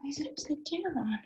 Why is it upside down?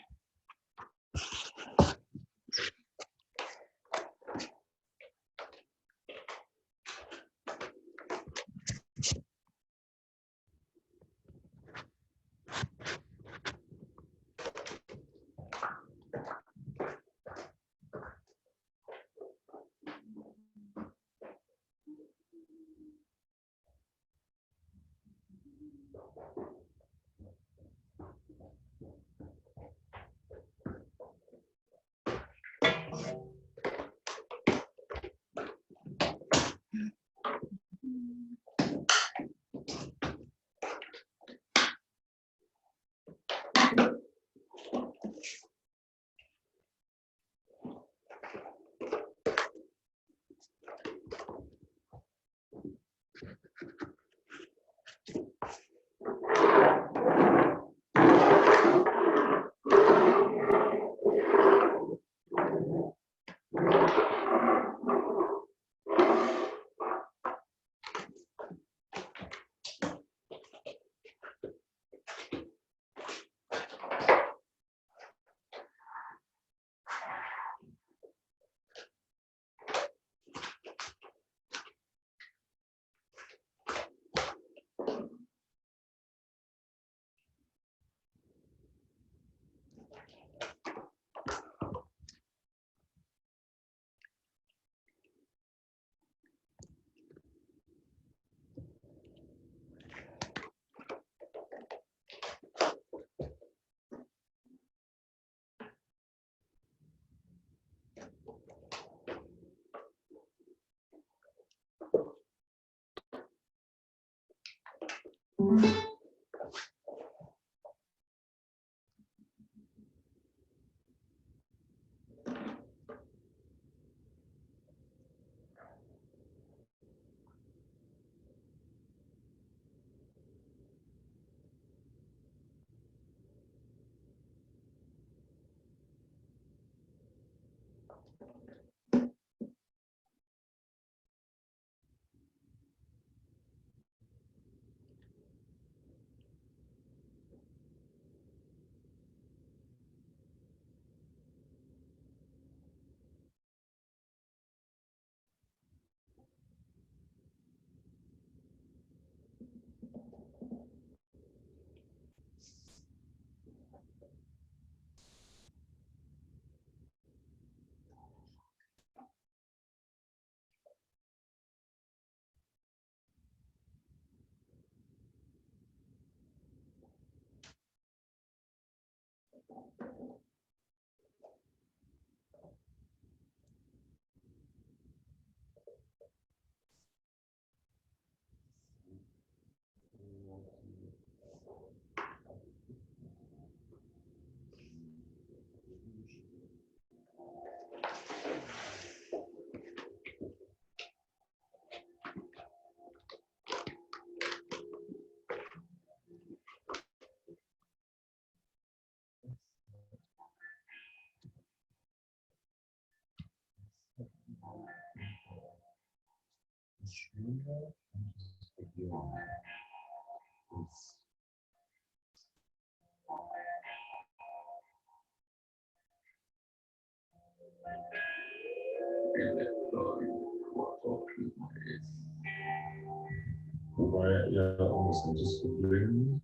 Wobei ja auch so das Problem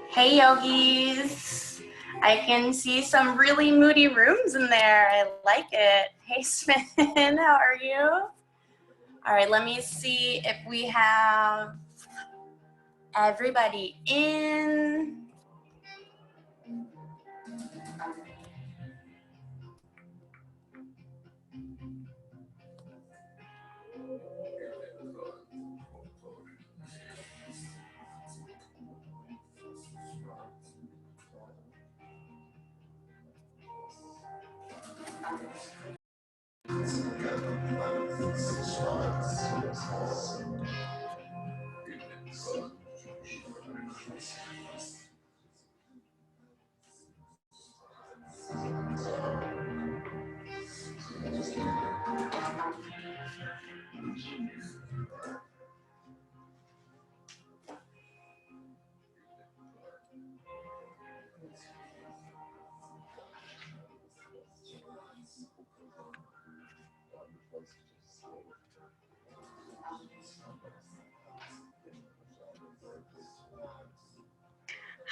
Hey yogis, I can see some really moody rooms in there. I like it. Hey Smith, how are you? All right, let me see if we have everybody in.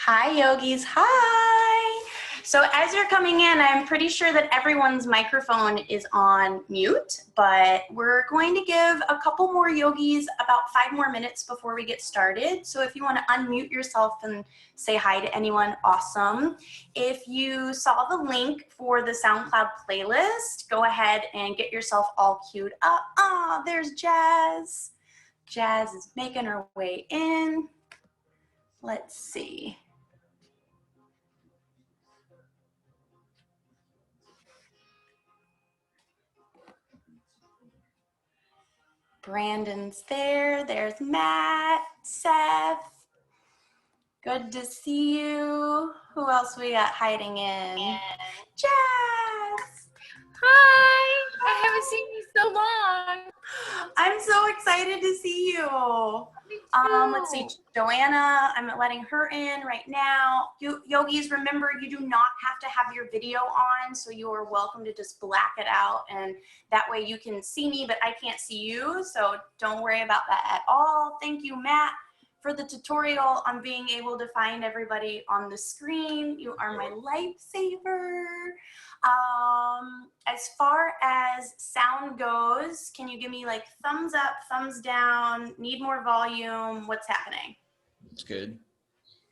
Hi yogis, hi. So as you're coming in, I'm pretty sure that everyone's microphone is on mute, but we're going to give a couple more yogis about 5 more minutes before we get started. So if you want to unmute yourself and say hi to anyone, awesome. If you saw the link for the SoundCloud playlist, go ahead and get yourself all queued up. Ah, there's Jazz. Jazz is making her way in. Let's see. Brandon's there. There's Matt, Seth. Good to see you. Who else we got hiding in? Jazz. Hi. I haven't seen you so long. I'm so excited to see you. Let's see, Joanna, I'm letting her in right now. You yogis, remember, you do not have to have your video on, so you are welcome to just black it out, and that way you can see me, but I can't see you, so don't worry about that at all. Thank you, Matt, for the tutorial on being able to find everybody on the screen. You are my lifesaver. As far as sound goes, can you give me like thumbs up, thumbs down, need more volume? What's happening? It's good.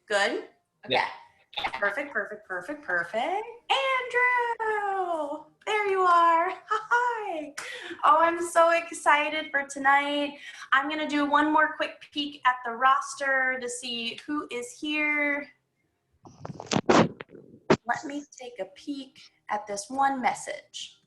Good? Okay. Yeah. Perfect, perfect, perfect, perfect. Andrew, there you are. Hi. Oh, I'm so excited for tonight. I'm gonna do one more quick peek at the roster to see who is here. Let me take a peek at this one message.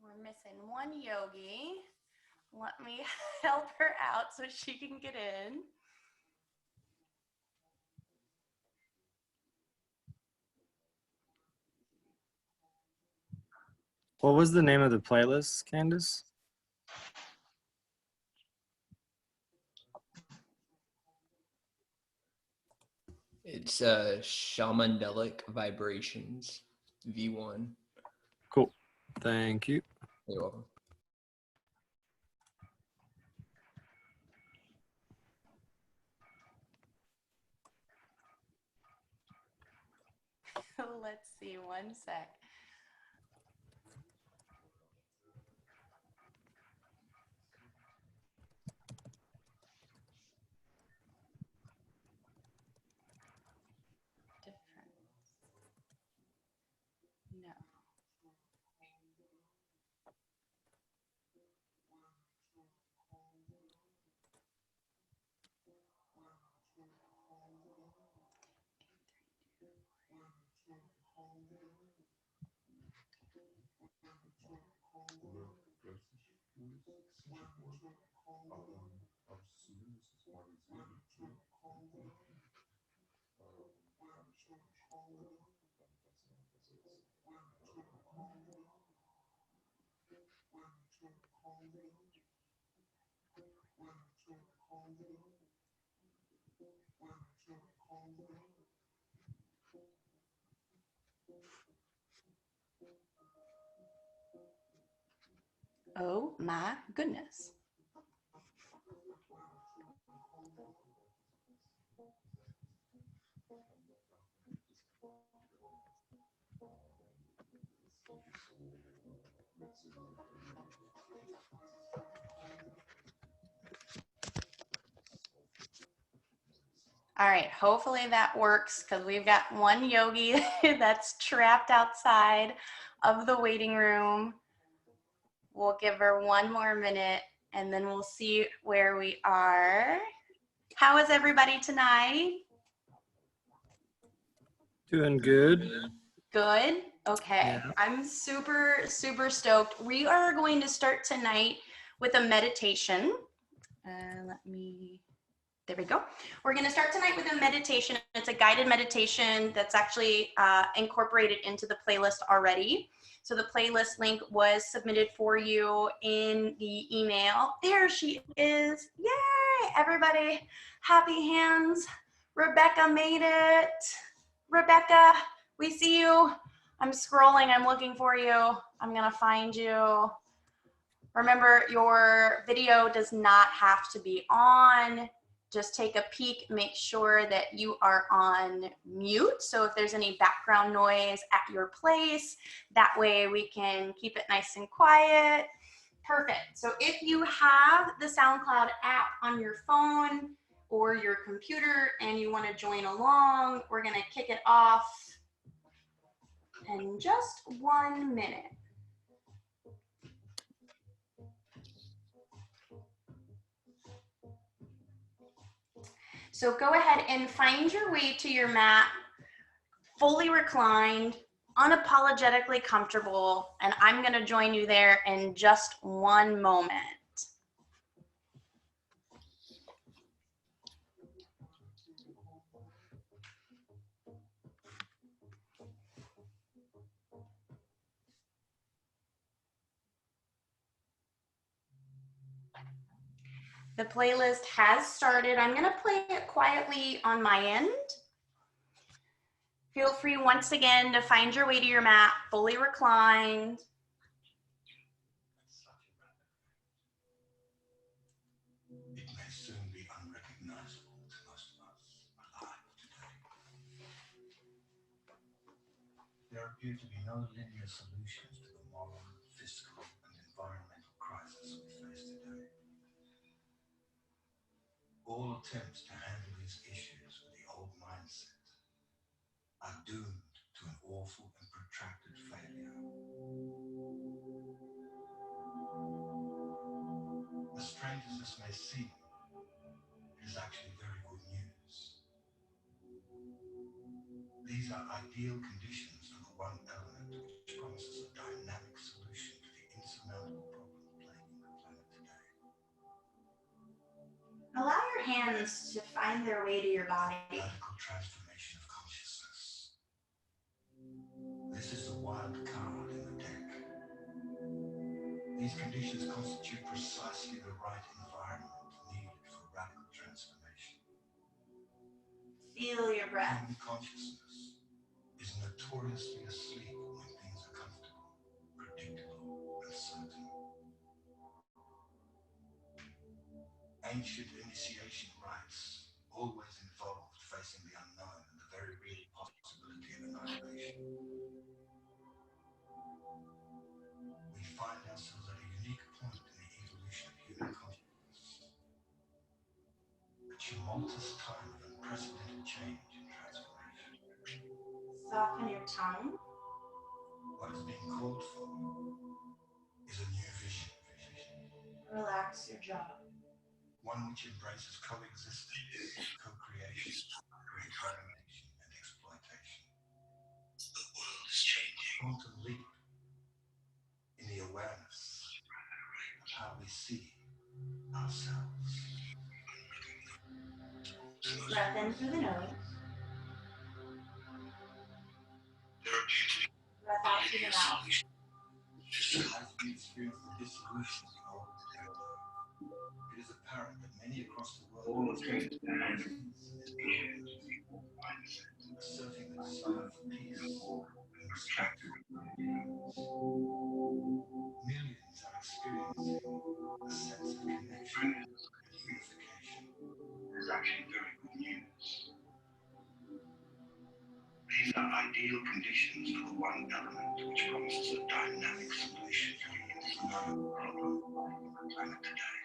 We're missing one yogi. Let me help her out so she can get in. What was the name of the playlist, Candice? It's Shamandelic Vibrations V1. Cool. Thank you. You're welcome. Let's see, one sec. Oh my goodness. All right, hopefully that works because we've got one yogi that's trapped outside of the waiting room. We'll give her one more minute and then we'll see where we are. How is everybody tonight? Doing good. Good. Okay. Yeah. I'm super, super stoked. We are going to start tonight with a meditation. There we go. We're going to start tonight with a meditation. It's a guided meditation that's actually incorporated into the playlist already. So the playlist link was submitted for you in the email. There she is. Yay, everybody. Happy hands. Rebecca made it. Rebecca, we see you. I'm scrolling. I'm looking for you. I'm going to find you. Remember, your video does not have to be on. Just take a peek, make sure that you are on mute. So if there's any background noise at your place, that way we can keep it nice and quiet. Perfect. So if you have the SoundCloud app on your phone or your computer and you want to join along, we're going to kick it off in just 1 minute. So go ahead and find your way to your mat, fully reclined, unapologetically comfortable, and I'm going to join you there in just 1 moment. The playlist has started. I'm going to play it quietly on my end. Feel free once again to find your way to your mat, fully reclined. It may soon be unrecognizable to most of us alive today. There appear to be no linear solutions to the moral, fiscal, and environmental crisis we face today. All attempts to handle these issues with the old mindset are doomed to an awful and protracted failure. As strange as this may seem, it is actually very good news. These are ideal conditions for the one element which promises a dynamic solution to the insurmountable problem plaguing the planet today. Allow your hands to find their way to your body. Radical transformation of consciousness. This is the wild card in the deck. These conditions constitute precisely the right environment needed for radical transformation. Feel your breath. Human consciousness is notoriously asleep when things are comfortable, predictable, and certain. Ancient initiation rites always involved facing the unknown and the very real possibility of annihilation. We find ourselves at a unique point in the evolution of human consciousness, a tumultuous time of unprecedented change and transformation. Soften your tongue. What is being called for is a new vision, Relax your jaw. one which embraces coexistence, co-creation, reincarnation, and exploitation. The world is changing. Quantum leap in the awareness, the power Breath in through the nose. Breath out through the mouth. As we experience the dissolution of the old order, it is apparent that many across the world asserting the desire for peace and respect for human beings. Millions are experiencing a sense of connection and unification. It's actually very good news. These are ideal conditions for the one element which promises a dynamic solution to the insurmountable problem on the planet today.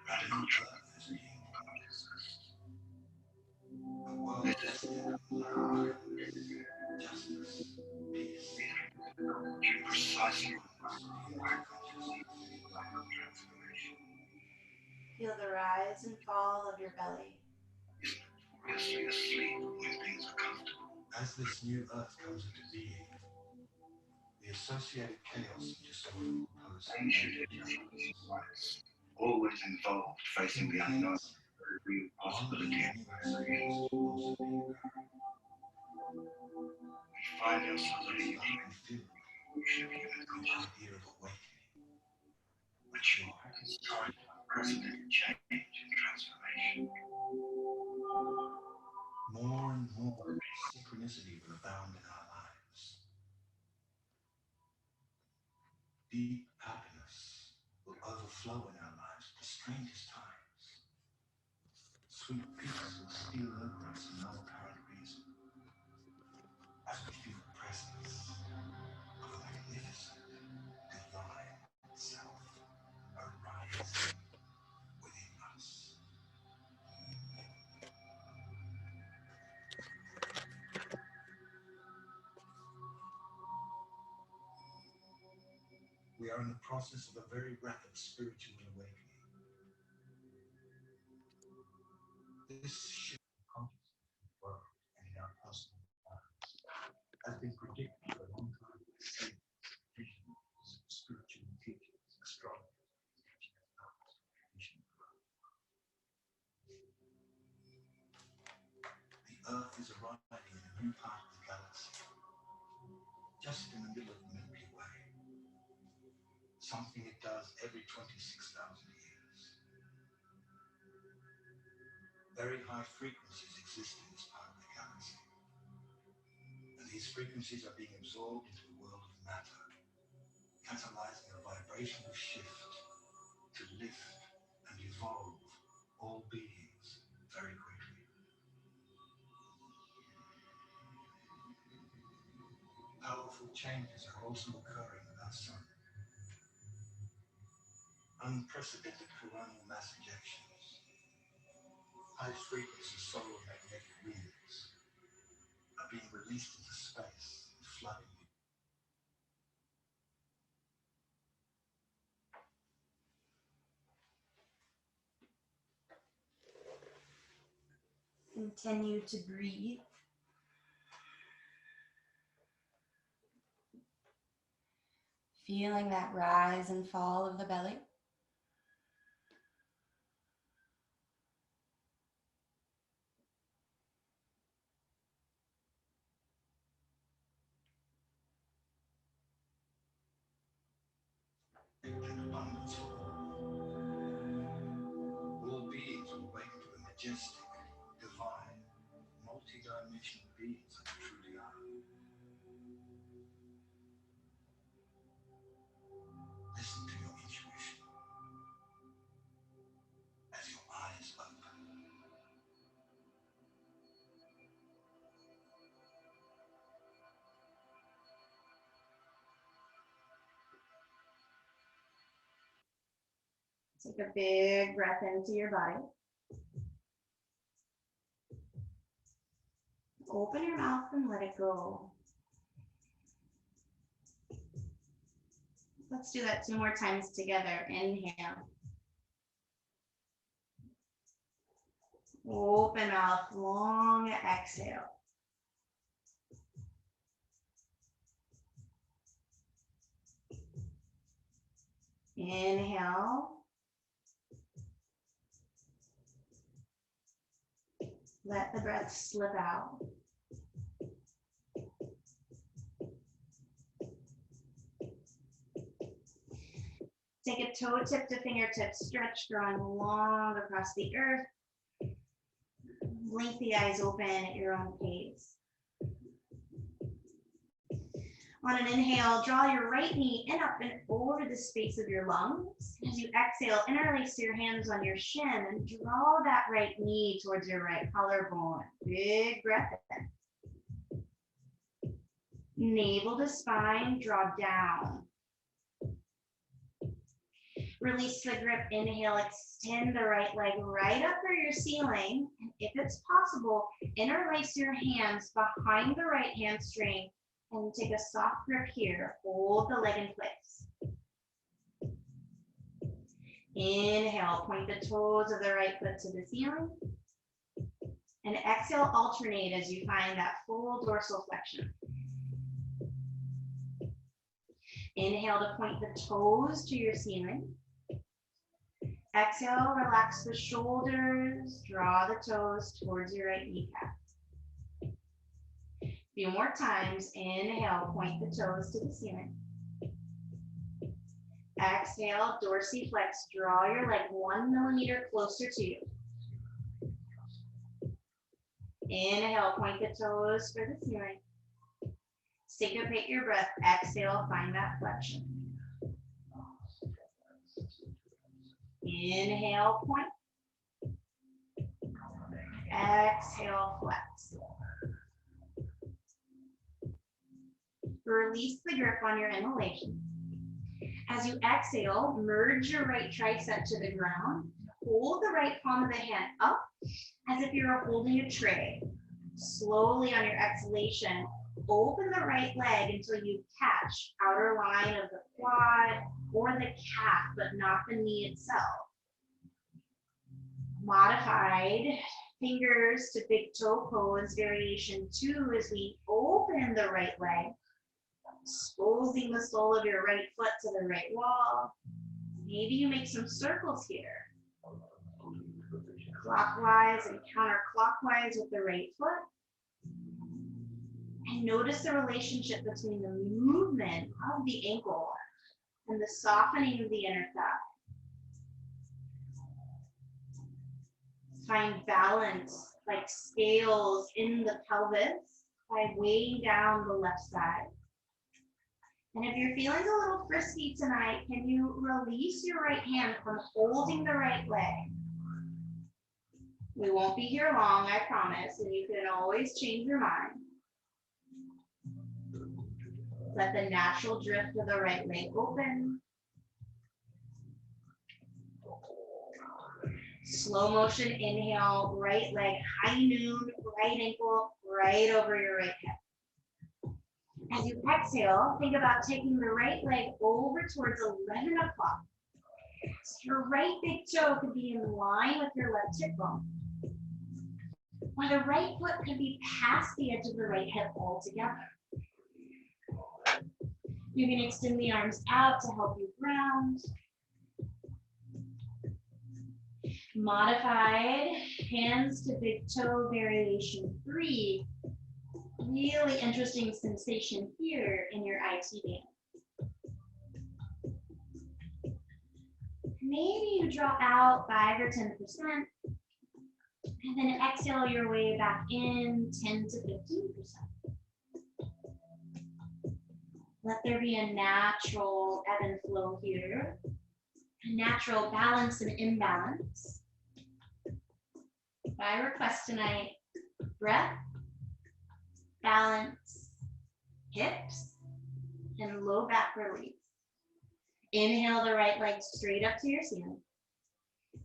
Radical truth is being promised. A world rested in love, justice, peace, and precise moments of unity transformation. Feel the rise and fall of your belly. Notoriously asleep when things are comfortable. As this new earth comes into being, the associated chaos and disorder will pose major challenges. Always involved facing the unknown, the real possibility of new experiences will also be occurring. We find ourselves at a unique field of the idea of awakening, which is historic, unprecedented change and transformation. More and more synchronicity will abound in our lives. Deep happiness will overflow in our lives at the strangest times. Sweet peace will steal over us for no apparent reason, as we feel the presence of a magnificent, divine self arising within us. We are in the process of a very rapid spiritual awakening. This shift in consciousness in the world and in our personal lives has been predicted for a long time by saints, visionaries, spiritual teachers, astrologers, teaching us knowledge and tradition. The Earth is arriving in a new part of the galaxy, just in the middle of the Milky Way, something it does every 26,000 years. Very high frequencies exist in this part of the galaxy, and these frequencies are being absorbed into the world of matter, catalyzing a vibrational shift to lift and evolve all beings very quickly. Powerful changes are also occurring with our sun. Unprecedented coronal mass ejections, high-frequency solar magnetic winds are being released into space and flooding the Continue to breathe. Feeling that rise and fall of the belly. and abundance for all. All beings will awaken to the majestic, divine, multi-dimensional beings that they truly are. Listen to your intuition as your eyes open. Take a big breath into your body. Open your mouth and let it go. Let's do that 2 more times together. Inhale. Open mouth, long exhale. Inhale. Let the breath slip out. Take a toe tip to fingertip stretch, drawing long across the earth. Blink the eyes open at your own pace. On an inhale, draw your right knee in up and over the space of your lungs. As you exhale, interlace your hands on your shin and draw that right knee towards your right collarbone. Big breath in. Navel to spine, draw down. Release the grip, inhale, extend the right leg right up for your ceiling. And if it's possible, interlace your hands behind the right hamstring and take a soft grip here. Hold the leg in place. Inhale, point the toes of the right foot to the ceiling. And exhale, alternate as you find that full dorsal flexion. Inhale to point the toes to your ceiling. Exhale, relax the shoulders, draw the toes towards your right kneecap. A few more times. Inhale, point the toes to the ceiling. Exhale, dorsiflex, draw your leg 1 millimeter closer to you. Inhale, point the toes for the ceiling. Syncopate your breath. Exhale, find that flexion. Inhale, point. Exhale, flex. Release the grip on your inhalation. As you exhale, merge your right tricep to the ground. Hold the right palm of the hand up as if you're holding a tray. Slowly on your exhalation, open the right leg until you catch outer line of the quad or the calf, but not the knee itself. Modified fingers to big toe pose, variation 2, as we open the right leg, exposing the sole of your right foot to the right wall. Maybe you make some circles here. Clockwise and counterclockwise with the right foot. And notice the relationship between the movement of the ankle and the softening of the inner thigh. Find balance like scales in the pelvis by weighing down the left side. And if you're feeling a little frisky tonight, can you release your right hand from holding the right leg? We won't be here long, I promise, and you can always change your mind. Let the natural drift of the right leg open. Slow motion inhale, right leg, high noon, right ankle, right over your right hip. As you exhale, think about taking the right leg over towards 11 o'clock. So your right big toe could be in line with your left hip bone. Or the right foot could be past the edge of the right hip altogether. You can extend the arms out to help you ground. Modified hands to big toe variation 3. Really interesting sensation here in your IT band. Maybe you draw out 5 or 10%, and then exhale your way back in 10 to 15%. Let there be a natural ebb and flow here, a natural balance and imbalance. By request tonight, breath, balance, hips, and low back release. Inhale the right leg straight up to your ceiling.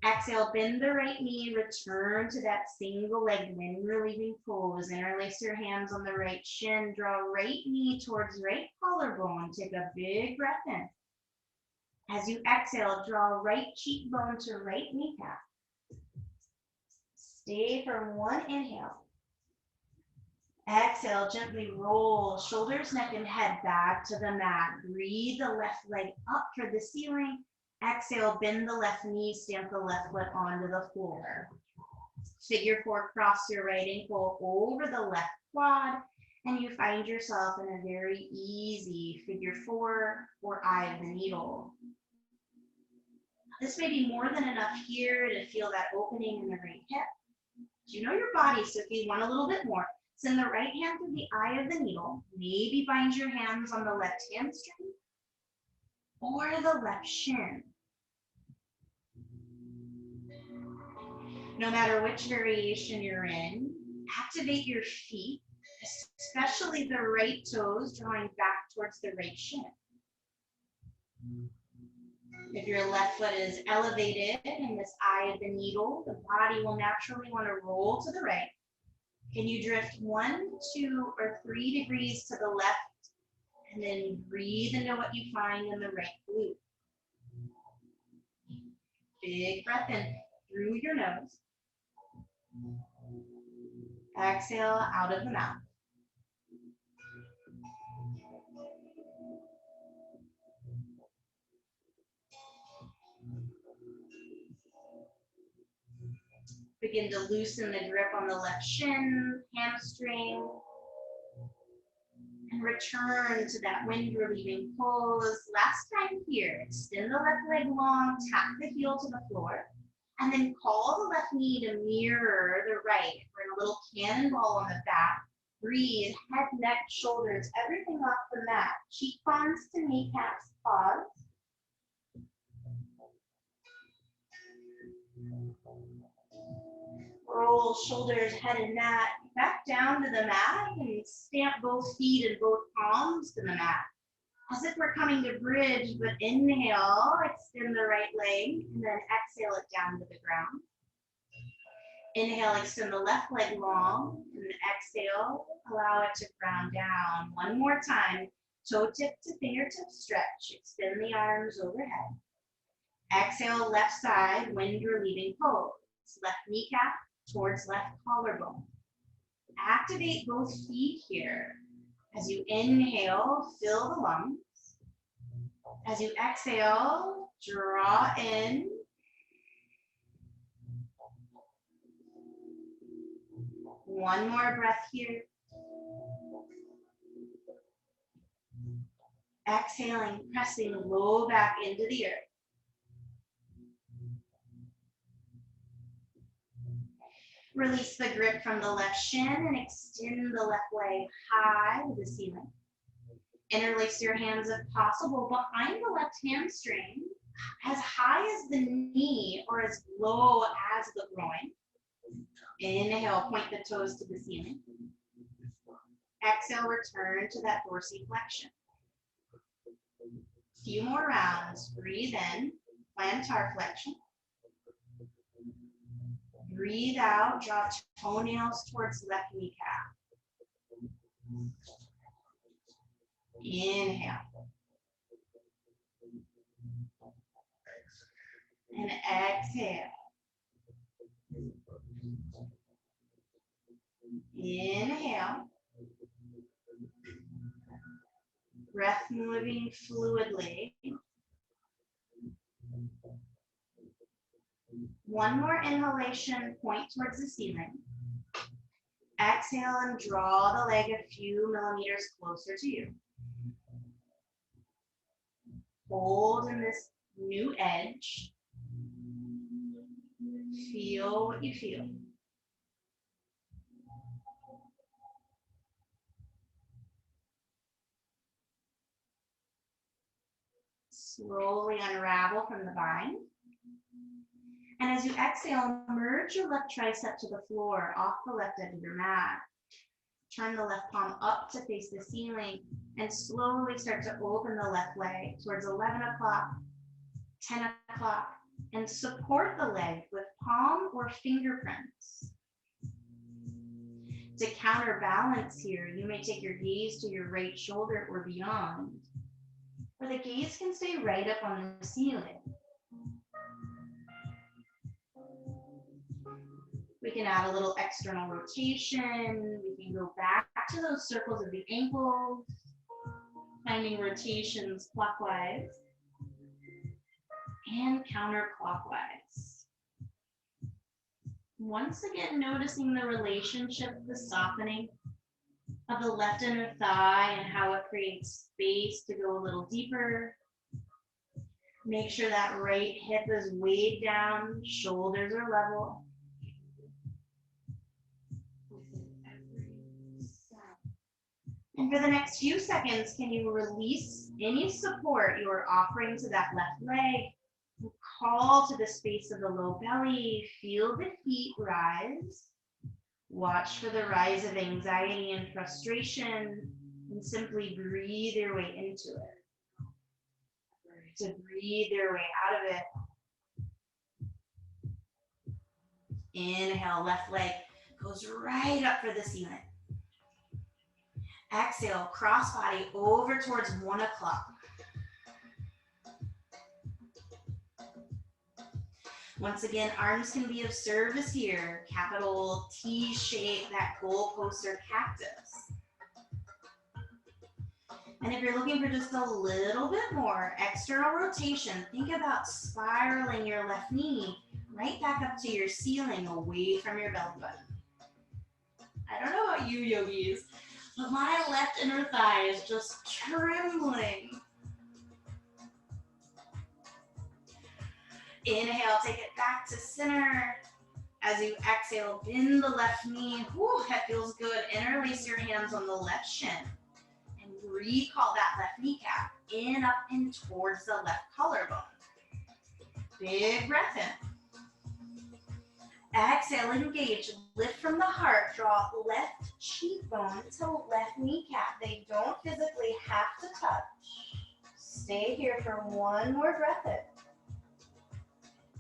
Exhale, bend the right knee, return to that single leg wind relieving pose. Interlace your hands on the right shin, draw right knee towards right collarbone. Take a big breath in. As you exhale, draw right cheekbone to right kneecap. Stay for 1 inhale. Exhale, gently roll shoulders, neck, and head back to the mat. Breathe the left leg up for the ceiling. Exhale, bend the left knee, stamp the left foot onto the floor. Figure 4, cross your right ankle over the left quad, and you find yourself in a very easy figure 4 or eye of the needle. This may be more than enough here to feel that opening in the right hip. You know your body, so if you want a little bit more, send the right hand through the eye of the needle. Maybe bind your hands on the left hamstring or the left shin. No matter which variation you're in, activate your feet, especially the right toes drawing back towards the right shin. If your left foot is elevated in this eye of the needle, the body will naturally want to roll to the right. Can you drift 1, 2, or 3 degrees to the left, and then breathe into what you find in the right glute. Big breath in through your nose. Exhale out of the mouth. Begin to loosen the grip on the left shin, hamstring, and return to that wind relieving pose. Last time here, extend the left leg long, tap the heel to the floor, and then call the left knee to mirror the right. We're in a little cannonball on the back. Breathe, head, neck, shoulders, everything off the mat. Cheekbones to kneecaps, pause. Roll shoulders, head, and neck back down to the mat and stamp both feet and both palms to the mat. As if we're coming to bridge, but inhale, extend the right leg, and then exhale it down to the ground. Inhale, extend the left leg long, and then exhale, allow it to ground down. One more time, toe tip to fingertip stretch, extend the arms overhead. Exhale, left side, wind relieving pose. Left kneecap towards left collarbone. Activate both feet here. As you inhale, fill the lungs. As you exhale, draw in. One more breath here. Exhaling, pressing low back into the earth. Release the grip from the left shin and extend the left leg high to the ceiling. Interlace your hands if possible behind the left hamstring, as high as the knee or as low as the groin. Inhale, point the toes to the ceiling. Exhale, return to that dorsiflexion. Few more rounds. Breathe in, plantar flexion. Breathe out, draw toenails towards left kneecap. Inhale. And exhale. Inhale. Breath moving fluidly. One more inhalation, point towards the ceiling. Exhale and draw the leg a few millimeters closer to you. Hold in this new edge. Feel what you feel. Slowly unravel from the bind. And as you exhale, merge your left tricep to the floor off the left edge of your mat. Turn the left palm up to face the ceiling and slowly start to open the left leg towards 11 o'clock, 10 o'clock, and support the leg with palm or fingerprints. To counterbalance here, you may take your gaze to your right shoulder or beyond, or the gaze can stay right up on the ceiling. We can add a little external rotation. We can go back to those circles of the ankles, finding rotations clockwise and counterclockwise. Once again, noticing the relationship, the softening of the left inner thigh and how it creates space to go a little deeper. Make sure that right hip is weighed down, shoulders are level. And for the next few seconds, can you release any support you are offering to that left leg? Call to the space of the low belly. Feel the heat rise. Watch for the rise of anxiety and frustration, and simply breathe your way into it. To breathe your way out of it. Inhale, left leg goes right up for the ceiling. Exhale, cross body over towards 1 o'clock. Once again, arms can be of service here. Capital T shape, that goalpost or cactus. And if you're looking for just a little bit more external rotation, think about spiraling your left knee right back up to your ceiling, away from your belly button. I don't know about you yogis, but my left inner thigh is just trembling. Inhale, take it back to center. As you exhale, bend the left knee. Whew, that feels good. Interlace your hands on the left shin. And recall that left kneecap in, up, and towards the left collarbone. Big breath in. Exhale, engage. Lift from the heart. Draw left cheekbone to left kneecap. They don't physically have to touch. Stay here for one more breath in.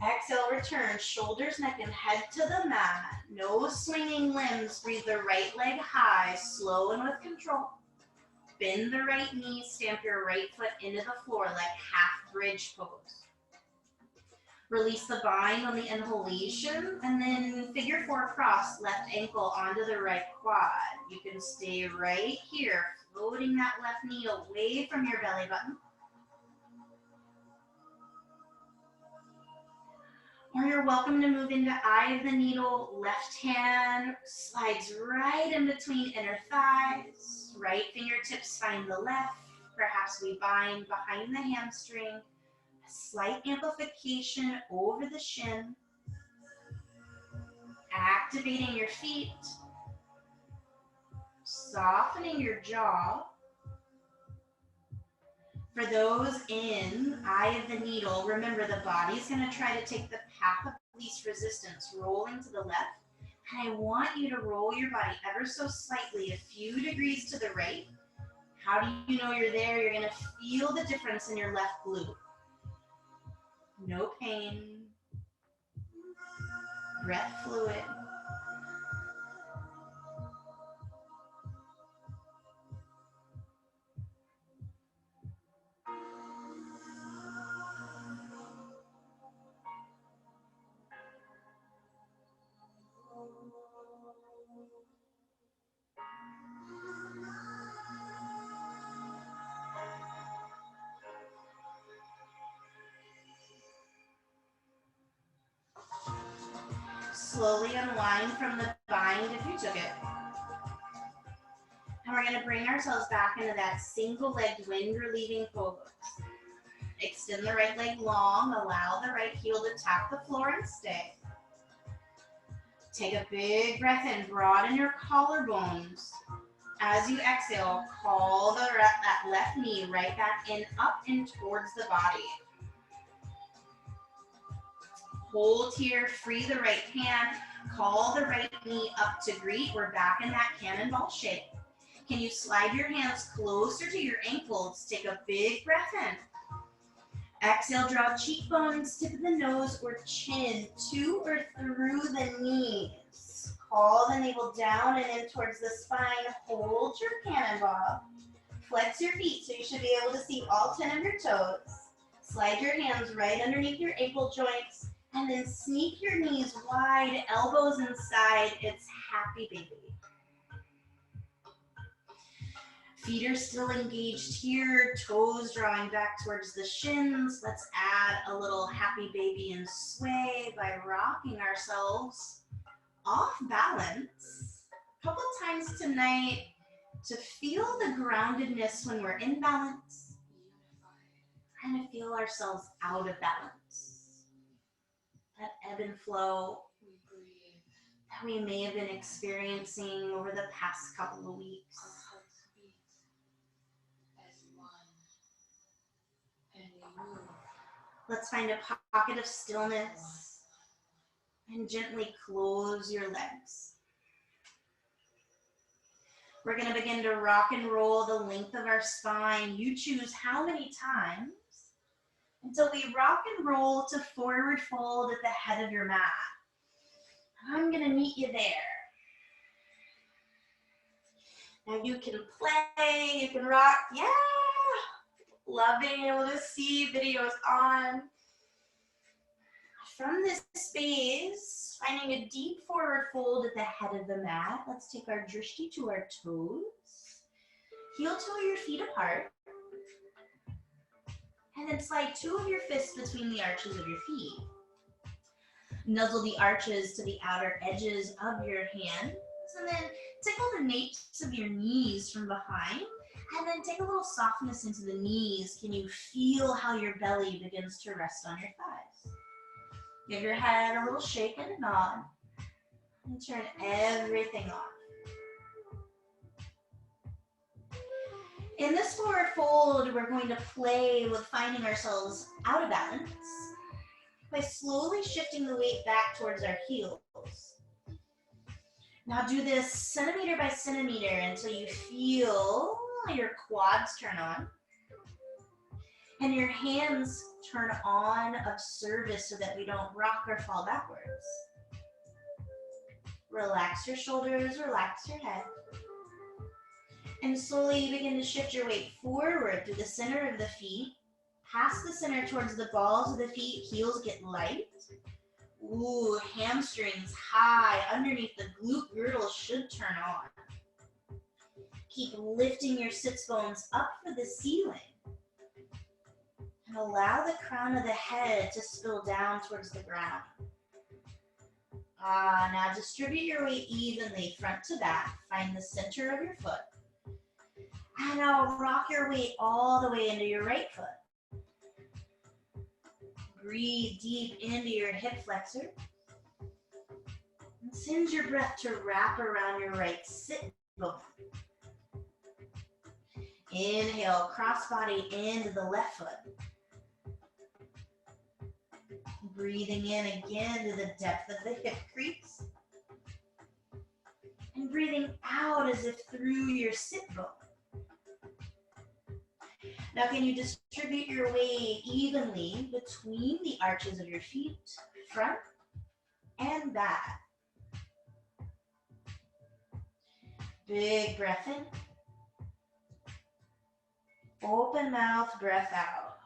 Exhale, return, shoulders, neck, and head to the mat. No swinging limbs. Breathe the right leg high, slow and with control. Bend the right knee, stamp your right foot into the floor like half bridge pose. Release the bind on the inhalation, and then figure 4 cross, left ankle onto the right quad. You can stay right here, floating that left knee away from your belly button. Or you're welcome to move into eye of the needle. Left hand slides right in between inner thighs. Right fingertips find the left. Perhaps we bind behind the hamstring. A slight amplification over the shin. Activating your feet. Softening your jaw. For those in eye of the needle, remember the body's going to try to take the path of least resistance, rolling to the left. And I want you to roll your body ever so slightly, a few degrees to the right. How do you know you're there? You're going to feel the difference in your left glute. No pain. Breath fluid. Slowly unwind from the bind if you took it. And we're going to bring ourselves back into that single-legged wind-relieving pose. Extend the right leg long, allow the right heel to tap the floor and stay. Take a big breath in, broaden your collarbones. As you exhale, call that left knee right back in, up and towards the body. Hold here, free the right hand, call the right knee up to greet. We're back in that cannonball shape. Can you slide your hands closer to your ankles? Take a big breath in. Exhale, draw cheekbones, tip of the nose or chin to or through the knees. Call the navel down and in towards the spine. Hold your cannonball. Flex your feet so you should be able to see all 10 of your toes. Slide your hands right underneath your ankle joints. And then sneak your knees wide, elbows inside. It's happy baby. Feet are still engaged here, toes drawing back towards the shins. Let's add a little happy baby and sway by rocking ourselves off balance, a couple times tonight to feel the groundedness when we're in balance, and to feel ourselves out of balance. That ebb and flow that we may have been experiencing over the past couple of weeks. Let's find a pocket of stillness and gently close your legs. We're going to begin to rock and roll the length of our spine. You choose how many times until we rock and roll to forward fold at the head of your mat. I'm going to meet you there. Now you can play, you can rock. Yeah! Love being able to see videos on. From this space, finding a deep forward fold at the head of the mat. Let's take our drishti to our toes. Heel toe your feet apart. And then slide 2 of your fists between the arches of your feet. Nuzzle the arches to the outer edges of your hands. And then tickle the napes of your knees from behind. And then take a little softness into the knees. Can you feel how your belly begins to rest on your thighs? Give your head a little shake and a nod. And turn everything off. In this forward fold, we're going to play with finding ourselves out of balance by slowly shifting the weight back towards our heels. Now do this centimeter by centimeter until you feel your quads turn on and your hands turn on of service so that we don't rock or fall backwards. Relax your shoulders, relax your head. And slowly begin to shift your weight forward through the center of the feet, past the center towards the balls of the feet, heels get light. Ooh, hamstrings high underneath the glute girdle should turn on. Keep lifting your sits bones up for the ceiling. And allow the crown of the head to spill down towards the ground. Now distribute your weight evenly front to back. Find the center of your foot. And now rock your weight all the way into your right foot. Breathe deep into your hip flexor. And send your breath to wrap around your right sit bone. Inhale, cross body into the left foot. Breathing in again to the depth of the hip crease. And breathing out as if through your sit bone. Now can you distribute your weight evenly between the arches of your feet, front and back. Big breath in. Open mouth, breath out.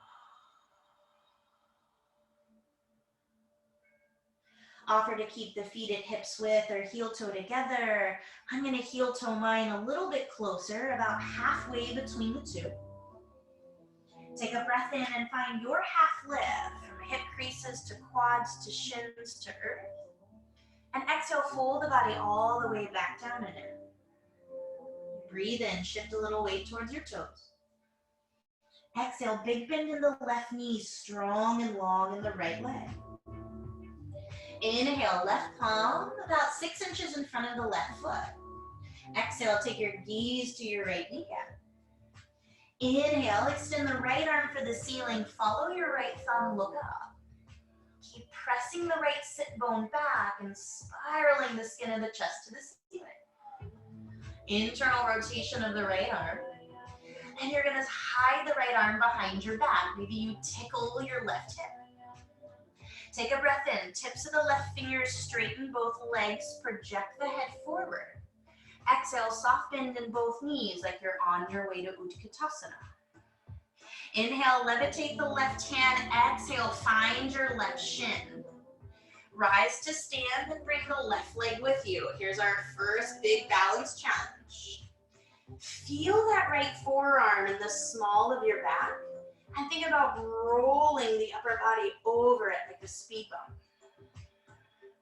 Offer to keep the feet at hips width or heel toe together. I'm going to heel toe mine a little bit closer, about halfway between the two. Take a breath in and find your half lift from hip creases to quads to shins to earth. And exhale, fold the body all the way back down and in. Breathe in, shift a little weight towards your toes. Exhale, big bend in the left knee, strong and long in the right leg. Inhale, left palm about 6 inches in front of the left foot. Exhale, take your gaze to your right kneecap. Inhale, extend the right arm for the ceiling. Follow your right thumb, look up. Keep pressing the right sit bone back and spiraling the skin of the chest to the ceiling. Internal rotation of the right arm. And you're gonna hide the right arm behind your back. Maybe you tickle your left hip. Take a breath in. Tips of the left fingers straighten both legs. Project the head forward. Exhale, soft bend in both knees like you're on your way to Utkatasana. Inhale, levitate the left hand. Exhale, find your left shin. Rise to stand and bring the left leg with you. Here's our first big balance challenge. Feel that right forearm in the small of your back and think about rolling the upper body over it like a speed bump.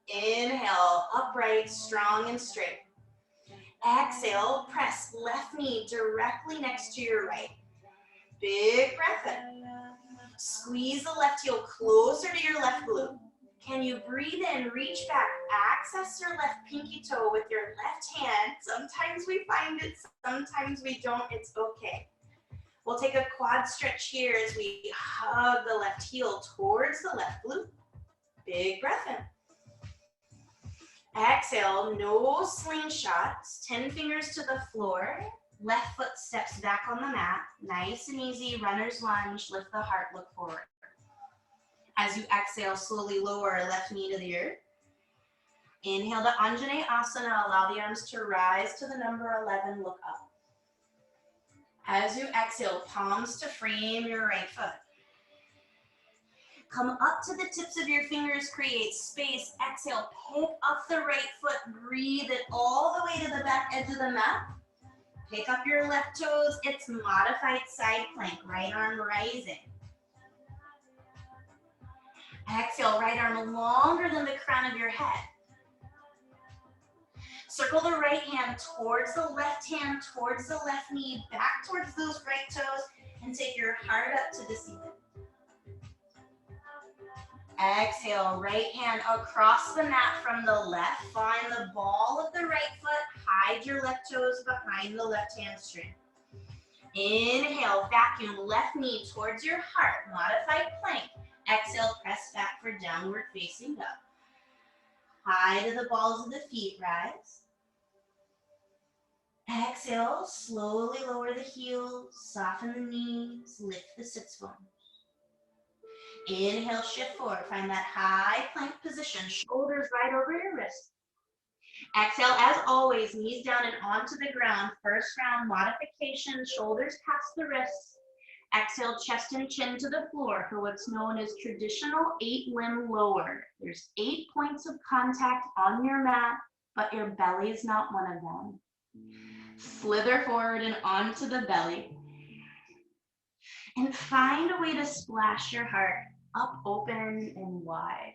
Inhale, upright, strong and straight. Exhale, press left knee directly next to your right. Big breath in. Squeeze the left heel closer to your left glute. Can you breathe in, reach back, access your left pinky toe with your left hand. Sometimes we find it, sometimes we don't, it's okay. We'll take a quad stretch here as we hug the left heel towards the left glute. Big breath in. Exhale, no slingshots, 10 fingers to the floor. Left foot steps back on the mat. Nice and easy, runner's lunge, lift the heart, look forward. As you exhale, slowly lower left knee to the earth. Inhale to Anjane Asana, allow the arms to rise to the number 11, look up. As you exhale, palms to frame your right foot. Come up to the tips of your fingers, create space. Exhale, pick up the right foot, breathe it all the way to the back edge of the mat. Pick up your left toes, it's modified side plank, right arm rising. Exhale, right arm longer than the crown of your head. Circle the right hand towards the left hand, towards the left knee, back towards those right toes, and take your heart up to the ceiling. Exhale, right hand across the mat from the left. Find the ball of the right foot, hide your left toes behind the left hamstring. Inhale, vacuum left knee towards your heart, modified plank. Exhale, press back for downward facing dog. High to the balls of the feet, rise. Exhale, slowly lower the heels, soften the knees, lift the sits bones. Inhale, shift forward, find that high plank position, shoulders right over your wrist. Exhale, as always, knees down and onto the ground. First round modification, shoulders past the wrists. Exhale, chest and chin to the floor for what's known as traditional 8-limb lower. There's 8 points of contact on your mat, but your belly is not one of them. Slither forward and onto the belly. And find a way to splash your heart up, open, and wide.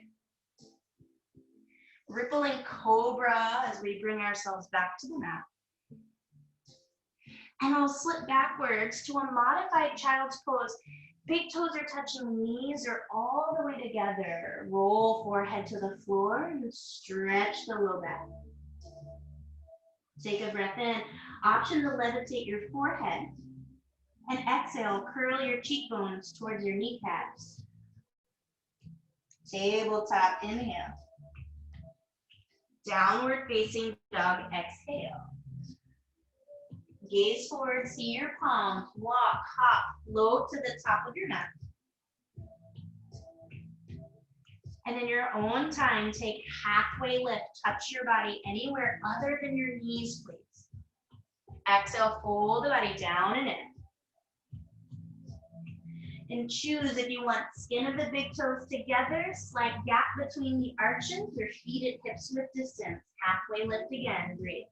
Rippling cobra as we bring ourselves back to the mat. And I'll slip backwards to a modified child's pose. Big toes are touching, knees are all the way together. Roll forehead to the floor and stretch the low back. Take a breath in. Option to levitate your forehead. And exhale, curl your cheekbones towards your kneecaps. Tabletop, inhale. Downward facing dog, exhale. Gaze forward, see your palms, walk, hop, float to the top of your mat. And in your own time, take halfway lift, touch your body anywhere other than your knees, please. Exhale, fold the body down and in. And choose if you want skin of the big toes together, slight gap between the arches, or feet at hips with distance. Halfway lift again, breathe.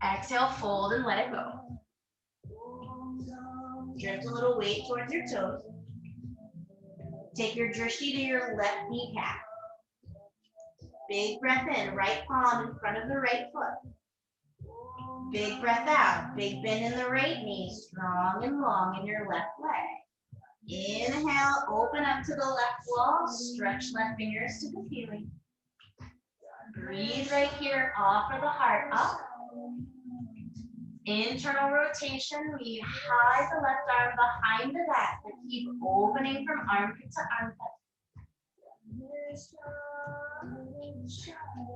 Exhale, fold and let it go. Drift a little weight towards your toes. Take your drishti to your left kneecap. Big breath in, right palm in front of the right foot. Big breath out, big bend in the right knee, strong and long in your left leg. Inhale, open up to the left wall, stretch left fingers to the ceiling. Breathe right here, offer the heart up. Internal rotation, we hide the left arm behind the back and keep opening from armpit to armpit.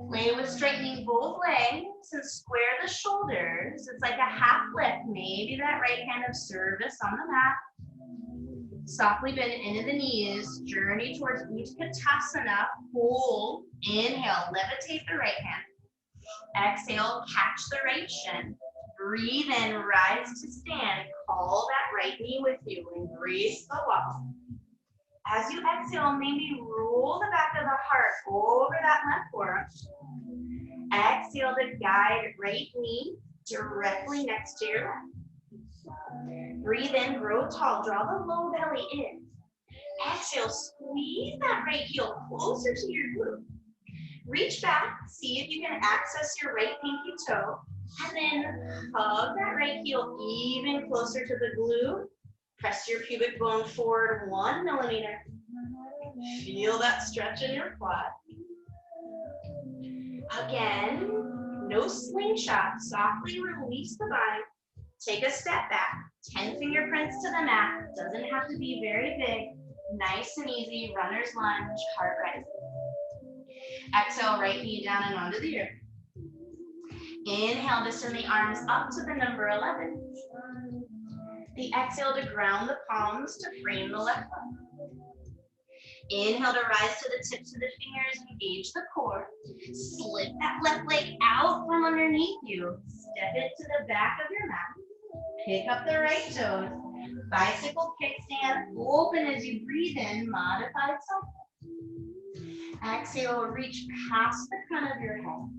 Play with straightening both legs and square the shoulders. It's like a half lift, maybe that right hand of service on the mat. Softly bend into the knees, journey towards Utkatasana, hold, inhale, levitate the right hand. Exhale, catch the right shin. Breathe in, rise to stand, call that right knee with you, embrace the walk. As you exhale, maybe roll the back of the heart over that left forearm. Exhale to guide right knee directly next to your left. Breathe in, grow tall, draw the low belly in. Exhale, squeeze that right heel closer to your glute. Reach back, see if you can access your right pinky toe, and then hug that right heel even closer to the glute. Press your pubic bone forward 1 millimeter. Feel that stretch in your quad. Again, no slingshot. Softly release the bind. Take a step back. 10 fingerprints to the mat. Doesn't have to be very big. Nice and easy. Runner's lunge, heart rising. Exhale, right knee down and onto the earth. Inhale to send the arms up to the number 11. The exhale to ground the palms to frame the left foot. Inhale to rise to the tips of the fingers, engage the core. Slip that left leg out from underneath you. Step it to the back of your mat. Pick up the right toes. Bicycle kickstand, open as you breathe in, modified side. Exhale, reach past the crown of your head.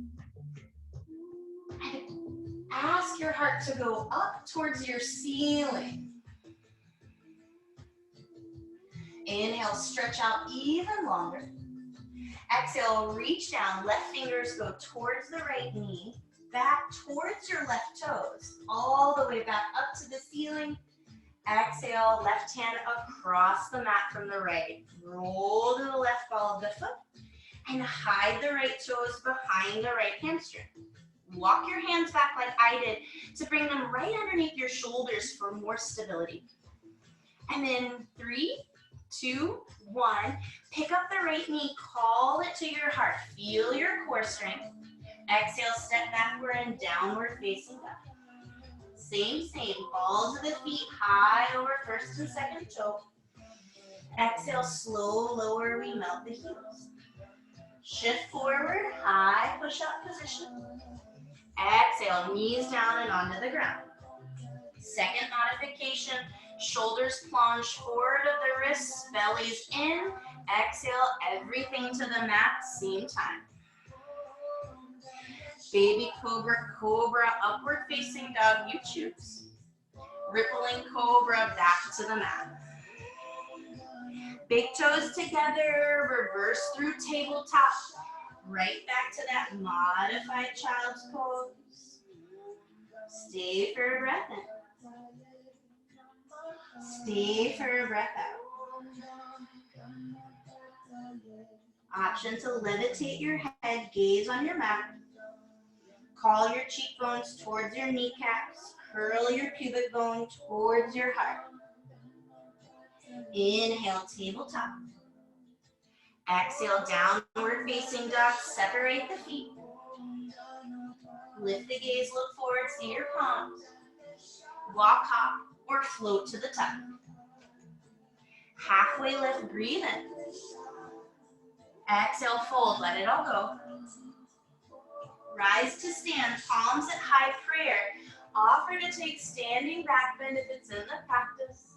And ask your heart to go up towards your ceiling. Inhale, stretch out even longer. Exhale, reach down, left fingers go towards the right knee, back towards your left toes, all the way back up to the ceiling. Exhale, left hand across the mat from the right. Roll to the left ball of the foot and hide the right toes behind the right hamstring. Walk your hands back like I did to bring them right underneath your shoulders for more stability. And then 3, 2, 1. Pick up the right knee, call it to your heart. Feel your core strength. Exhale, step backward and downward facing dog. Same. Balls of the feet high over first and second toe. Exhale, slow, lower, we melt the heels. Shift forward, high push-up position. Exhale, knees down and onto the ground. Second modification, shoulders plunge forward of the wrists, bellies in. Exhale, everything to the mat, same time. Baby cobra, cobra, upward facing dog, you choose. Rippling cobra, back to the mat. Big toes together, reverse through tabletop. Right back to that modified child's pose. Stay for a breath in. Stay for a breath out. Option to levitate your head, gaze on your mat. Call your cheekbones towards your kneecaps. Curl your pubic bone towards your heart. Inhale, tabletop. Exhale, downward facing dog. Separate the feet. Lift the gaze, look forward, see your palms. Walk, hop, or float to the top. Halfway lift, breathe in. Exhale, fold, let it all go. Rise to stand, palms at high prayer. Offer to take standing back bend if it's in the practice.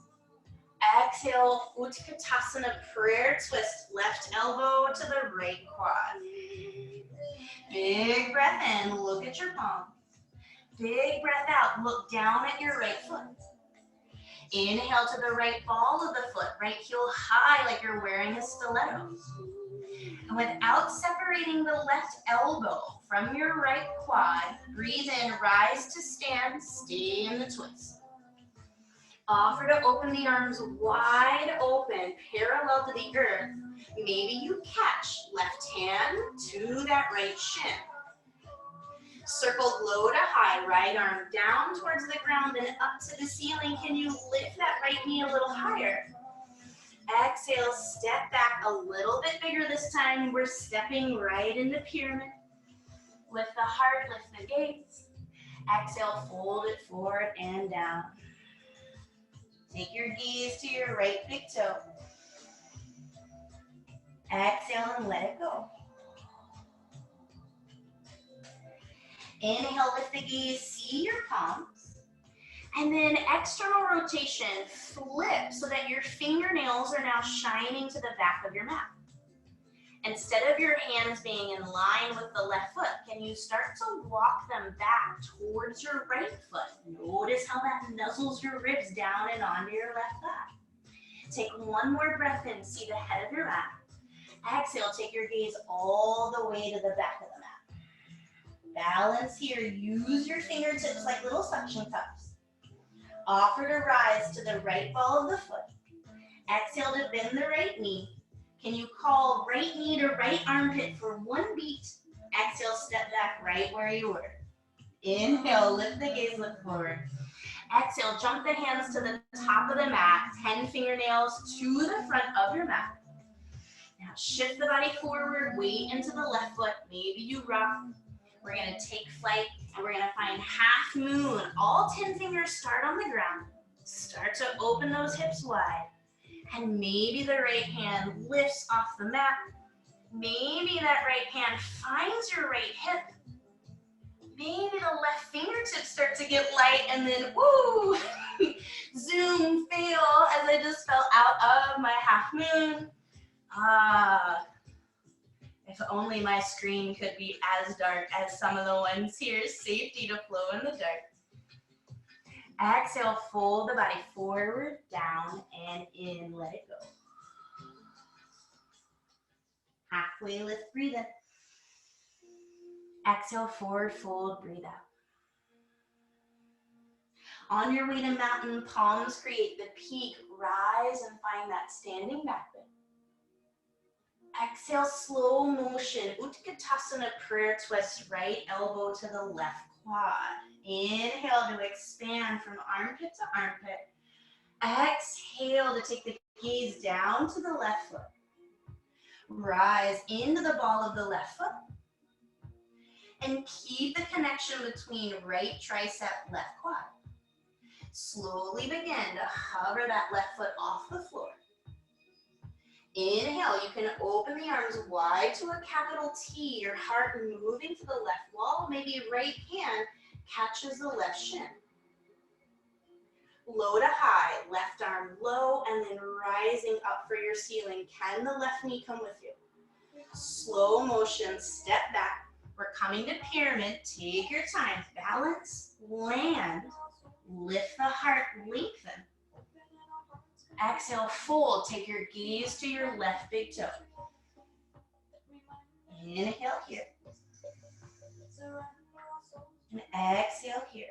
Exhale, Utkatasana, prayer twist, left elbow to the right quad. Big breath in, look at your palms. Big breath out, look down at your right foot. Inhale to the right ball of the foot, right heel high like you're wearing a stiletto. And without separating the left elbow from your right quad, breathe in, rise to stand, stay in the twist. Offer to open the arms wide open, parallel to the earth. Maybe you catch left hand to that right shin. Circle low to high, right arm down towards the ground and up to the ceiling. Can you lift that right knee a little higher? Exhale, step back a little bit bigger this time. We're stepping right into pyramid. Lift the heart, lift the gaze. Exhale, fold it forward and down. Take your gaze to your right big toe. Exhale and let it go. Inhale, lift the gaze, see your palms. And then external rotation, flip so that your fingernails are now shining to the back of your mat. Instead of your hands being in line with the left foot, can you start to walk them back towards your right foot? Notice how that nuzzles your ribs down and onto your left thigh. Take one more breath in, see the head of your mat. Exhale, take your gaze all the way to the back of the mat. Balance here, use your fingertips like little suction cups. Offer to rise to the right ball of the foot. Exhale to bend the right knee. Can you call right knee to right armpit for one beat? Exhale, step back right where you were. Inhale, lift the gaze, look forward. Exhale, jump the hands to the top of the mat, 10 fingernails to the front of your mat. Now shift the body forward, weight into the left foot, maybe you rock. We're gonna take flight and we're gonna find half moon. All 10 fingers start on the ground. Start to open those hips wide. And maybe the right hand lifts off the mat. Maybe that right hand finds your right hip. Maybe the left fingertips start to get light and then woo, zoom, fail as I just fell out of my half moon. If only my screen could be as dark as some of the ones here. Safety to flow in the dark. Exhale, fold the body forward, down, and in. Let it go. Halfway lift, breathe in. Exhale, forward fold, breathe out. On your way to mountain, palms create the peak. Rise and find that standing back bend. Exhale, slow motion, Utkatasana prayer twist, right elbow to the left quad. Inhale to expand from armpit to armpit. Exhale to take the gaze down to the left foot. Rise into the ball of the left foot. And keep the connection between right tricep, left quad. Slowly begin to hover that left foot off the floor. Inhale, you can open the arms wide to a capital T, your heart moving to the left wall, maybe right hand catches the left shin. Low to high, left arm low, and then rising up for your ceiling. Can the left knee come with you? Slow motion, step back. We're coming to pyramid, take your time, balance, land, lift the heart, lengthen. Exhale, fold, take your gaze to your left big toe. Inhale here. And exhale here.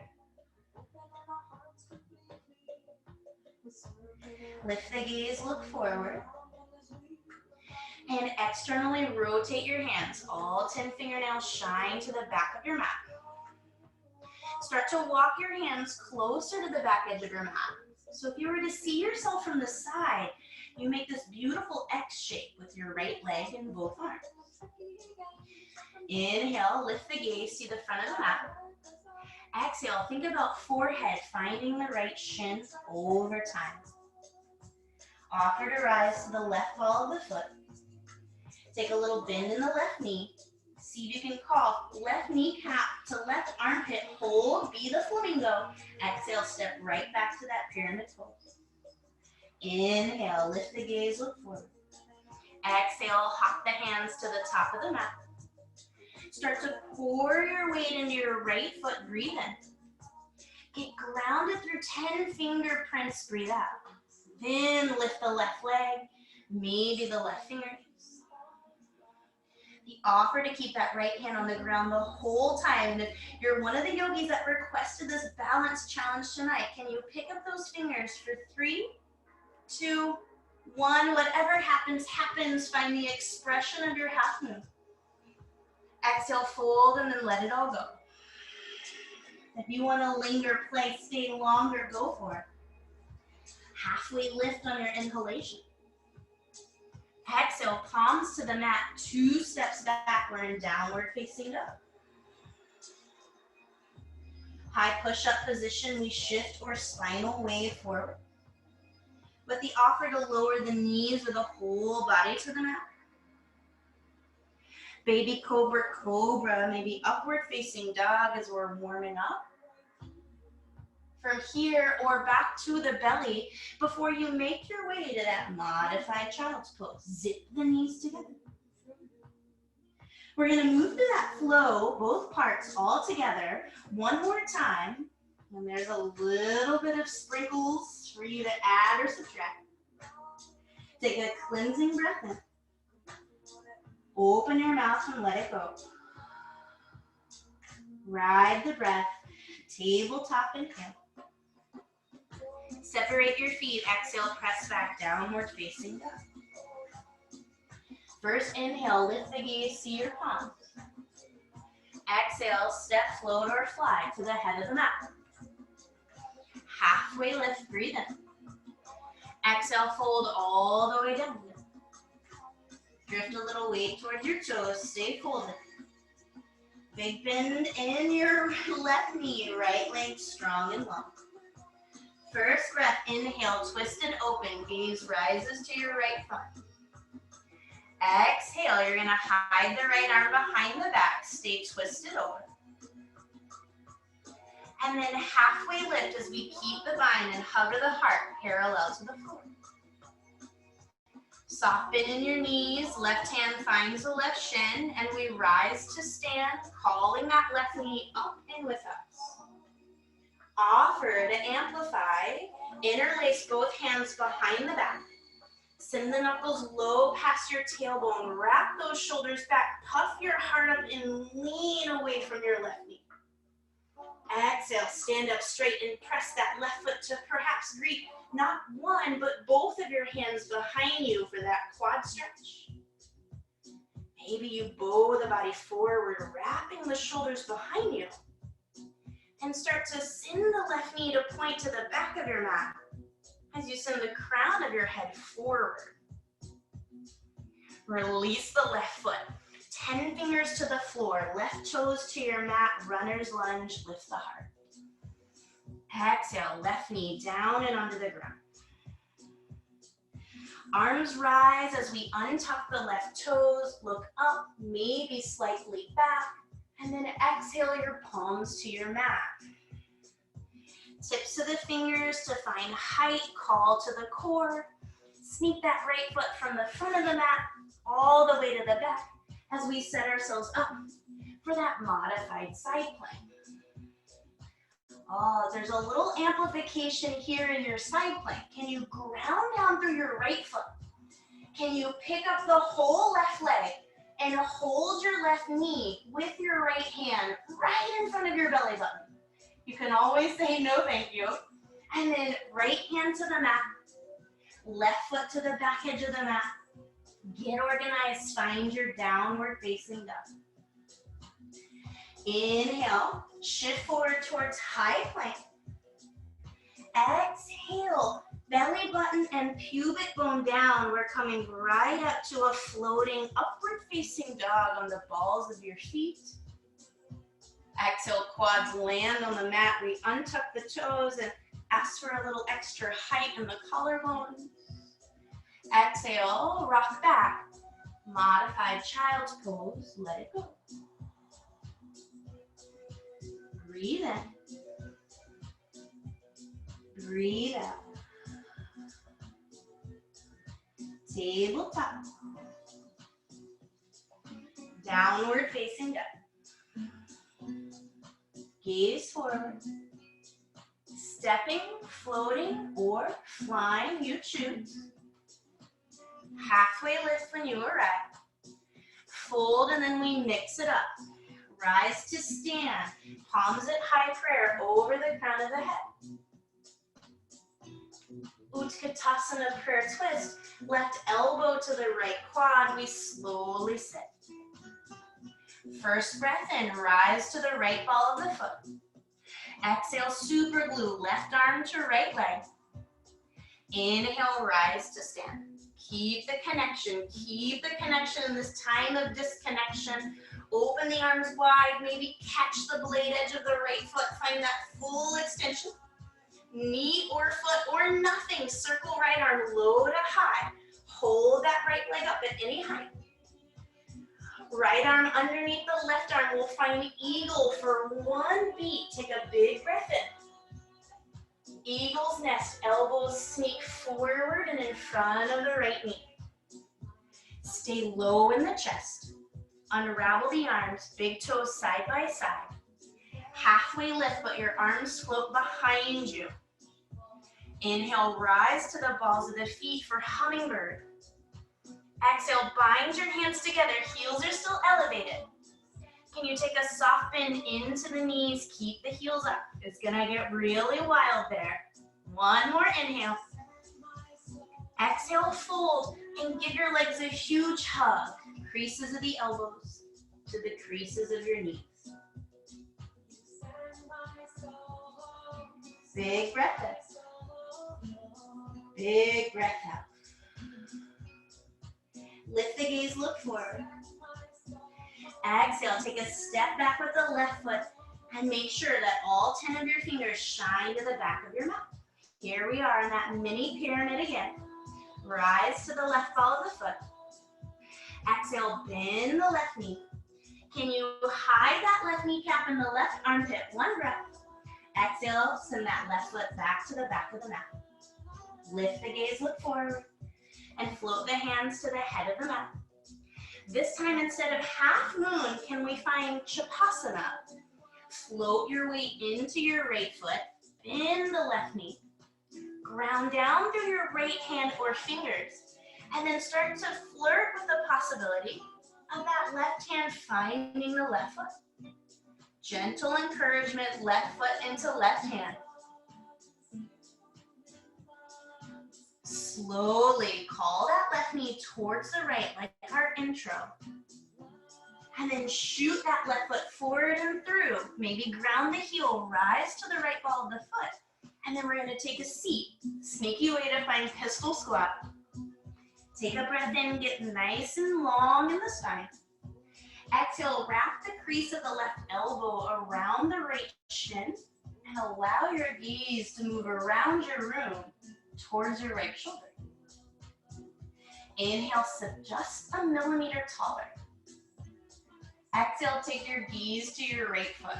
Lift the gaze, look forward. And externally rotate your hands. All 10 fingernails shine to the back of your mat. Start to walk your hands closer to the back edge of your mat. So if you were to see yourself from the side, you make this beautiful X shape with your right leg and both arms. Inhale, lift the gaze, see the front of the mat. Exhale, think about forehead, finding the right shin over time. Offer to rise to the left ball of the foot. Take a little bend in the left knee. See if you can call left kneecap to left armpit. Hold, be the flamingo. Exhale, step right back to that pyramid pose. Inhale, lift the gaze, look forward. Exhale, hop the hands to the top of the mat. Start to pour your weight into your right foot, breathe in. Get grounded through 10 fingerprints, breathe out. Then lift the left leg, maybe the left fingertips. The offer to keep that right hand on the ground the whole time. And if you're one of the yogis that requested this balance challenge tonight, can you pick up those fingers for 3, 2, 1, whatever happens, happens. Find the expression of your half moon. Exhale, fold, and then let it all go. If you want to linger, play, stay longer, go for it. Halfway lift on your inhalation. Exhale, palms to the mat, 2 steps back. We're in downward facing dog. High push-up position, we shift or spinal wave forward. With the offer to lower the knees or the whole body to the mat. Baby cobra, cobra, maybe upward facing dog as we're warming up. From here or back to the belly before you make your way to that modified child's pose. Zip the knees together. We're going to move to that flow, both parts all together, one more time. And there's a little bit of sprinkles for you to add or subtract. Take a cleansing breath in. Open your mouth and let it go. Ride the breath, tabletop inhale. Separate your feet, exhale, press back, downward facing dog. First inhale, lift the gaze, see your palms. Exhale, step, float, or fly to the head of the mat. Halfway lift, breathe in. Exhale, fold all the way down. Drift a little weight towards your toes, stay folded. Big bend in your left knee, right leg strong and long. First breath, inhale, twist and open, gaze rises to your right thigh. Exhale, you're gonna hide the right arm behind the back, stay twisted over. And then halfway lift as we keep the bind and hover the heart parallel to the floor. Soft bend in your knees, left hand finds the left shin, and we rise to stand, calling that left knee up and with us. Offer to amplify, interlace both hands behind the back. Send the knuckles low past your tailbone, wrap those shoulders back, puff your heart up and lean away from your left knee. Exhale, stand up straight and press that left foot to perhaps greet not one, but both of your hands behind you for that quad stretch. Maybe you bow the body forward, wrapping the shoulders behind you. And start to send the left knee to point to the back of your mat as you send the crown of your head forward. Release the left foot. 10 fingers to the floor, left toes to your mat, runner's lunge, lift the heart. Exhale, left knee down and onto the ground. Arms rise as we untuck the left toes, look up, maybe slightly back, and then exhale your palms to your mat. Tips of the fingers to find height, call to the core. Sneak that right foot from the front of the mat all the way to the back as we set ourselves up for that modified side plank. Oh, there's a little amplification here in your side plank. Can you ground down through your right foot? Can you pick up the whole left leg and hold your left knee with your right hand right in front of your belly button? You can always say no thank you. And then right hand to the mat, left foot to the back edge of the mat. Get organized, find your downward facing dog. Inhale, shift forward towards high plank. Exhale, belly button and pubic bone down. We're coming right up to a floating upward facing dog on the balls of your feet. Exhale, quads land on the mat. We untuck the toes and ask for a little extra height in the collarbone. Exhale, rock back. Modified child's pose, let it go. Breathe in. Breathe out. Tabletop. Downward facing dog. Gaze forward. Stepping, floating, or flying, you choose. Halfway lift when you arrive. Fold and then we mix it up. Rise to stand. Palms at high prayer over the crown of the head. Utkatasana prayer twist. Left elbow to the right quad. We slowly sit. First breath in. Rise to the right ball of the foot. Exhale, super glue. Left arm to right leg. Inhale, rise to stand. Keep the connection in this time of disconnection. Open the arms wide, maybe catch the blade edge of the right foot, find that full extension. Knee or foot or nothing, circle right arm low to high. Hold that right leg up at any height. Right arm underneath the left arm, we'll find eagle for one beat. Take a big breath in. Eagle's nest, elbows sneak forward and in front of the right knee. Stay low in the chest. Unravel the arms, big toes side by side. Halfway lift, but your arms float behind you. Inhale, rise to the balls of the feet for hummingbird. Exhale, bind your hands together, heels are still elevated. Can you take a soft bend into the knees, keep the heels up. It's gonna get really wild there. One more inhale. Exhale, fold, and give your legs a huge hug. Creases of the elbows to the creases of your knees. Big breath in. Big breath out. Lift the gaze, look forward. Exhale, take a step back with the left foot and make sure that all 10 of your fingers shine to the back of your mat. Here we are in that mini pyramid again. Rise to the left ball of the foot. Exhale, bend the left knee. Can you hide that left kneecap in the left armpit? One breath. Exhale, send that left foot back to the back of the mat. Lift the gaze, look forward, and float the hands to the head of the mat. This time, instead of half moon, can we find Shavasana? Float your weight into your right foot, bend the left knee, ground down through your right hand or fingers, and then start to flirt with the possibility of that left hand finding the left foot. Gentle encouragement, left foot into left hand. Slowly call that left knee towards the right, like our intro. And then shoot that left foot forward and through. Maybe ground the heel, rise to the right ball of the foot. And then we're gonna take a seat. Sneaky way to find pistol squat. Take a breath in, get nice and long in the spine. Exhale, wrap the crease of the left elbow around the right shin and allow your gaze to move around your room towards your right shoulder. Inhale, sit just a millimeter taller. Exhale, take your gaze to your right foot.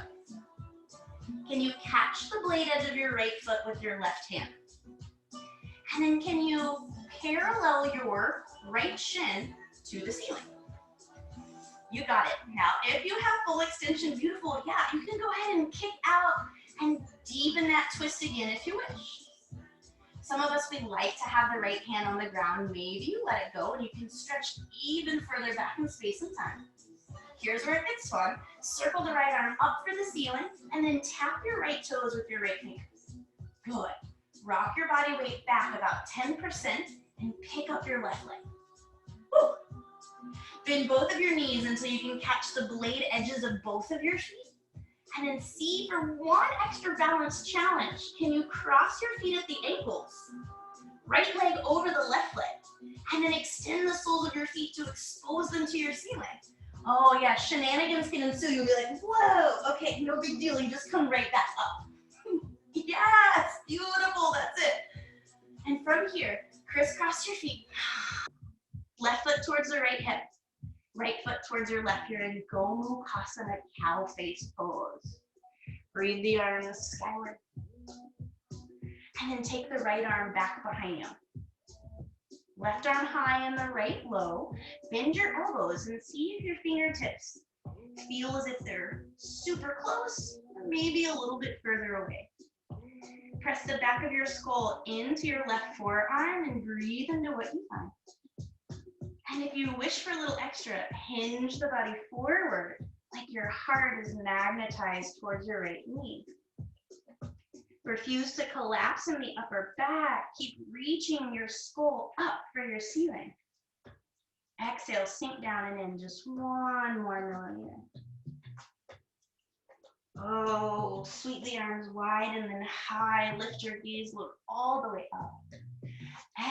Can you catch the blade edge of your right foot with your left hand? And then can you parallel your right shin to the ceiling? You got it. Now, if you have full extension, beautiful, yeah, you can go ahead and kick out and deepen that twist again if you wish. Some of us, we like to have the right hand on the ground. Maybe you let it go and you can stretch even further back in space and time. Here's where it gets fun. Circle the right arm up for the ceiling and then tap your right toes with your right fingers. Good. Rock your body weight back about 10% and pick up your left leg. Woo. Bend both of your knees until you can catch the blade edges of both of your feet. And then see for one extra balance challenge. Can you cross your feet at the ankles? Right leg over the left leg. And then extend the soles of your feet to expose them to your ceiling. Oh yeah, shenanigans can ensue. You'll be like, whoa, okay, no big deal. You just come right back up. Yes, beautiful, that's it. And from here, crisscross your feet. Left foot towards the right hip. Right foot towards your left. You're in Gomukhasana, cow face pose. Breathe the arms skyward. And then take the right arm back behind you. Left arm high and the right low. Bend your elbows and see if your fingertips feel as if they're super close or maybe a little bit further away. Press the back of your skull into your left forearm and breathe into what you find. And if you wish for a little extra, hinge the body forward like your heart is magnetized towards your right knee. Refuse to collapse in the upper back. Keep reaching your skull up for your ceiling. Exhale, sink down and in just one more millimeter. Oh, sweep the arms wide and then high. Lift your gaze, look all the way up.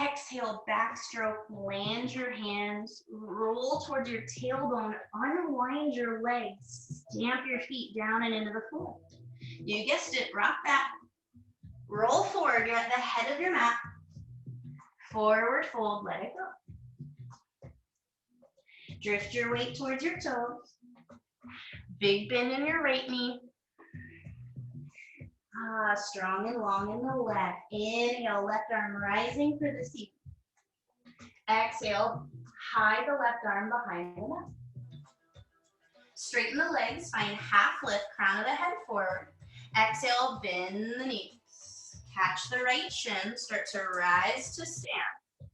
Exhale, backstroke, land your hands, roll towards your tailbone, unwind your legs, stamp your feet down and into the floor. You guessed it, rock back. Roll forward, you're at the head of your mat. Forward fold, let it go. Drift your weight towards your toes. Big bend in your right knee. Strong and long in the left. Inhale, left arm rising for the seat. Exhale, hide the left arm behind the left. Straighten the legs, find half lift, crown of the head forward. Exhale, bend the knees. Catch the right shin, start to rise to stand.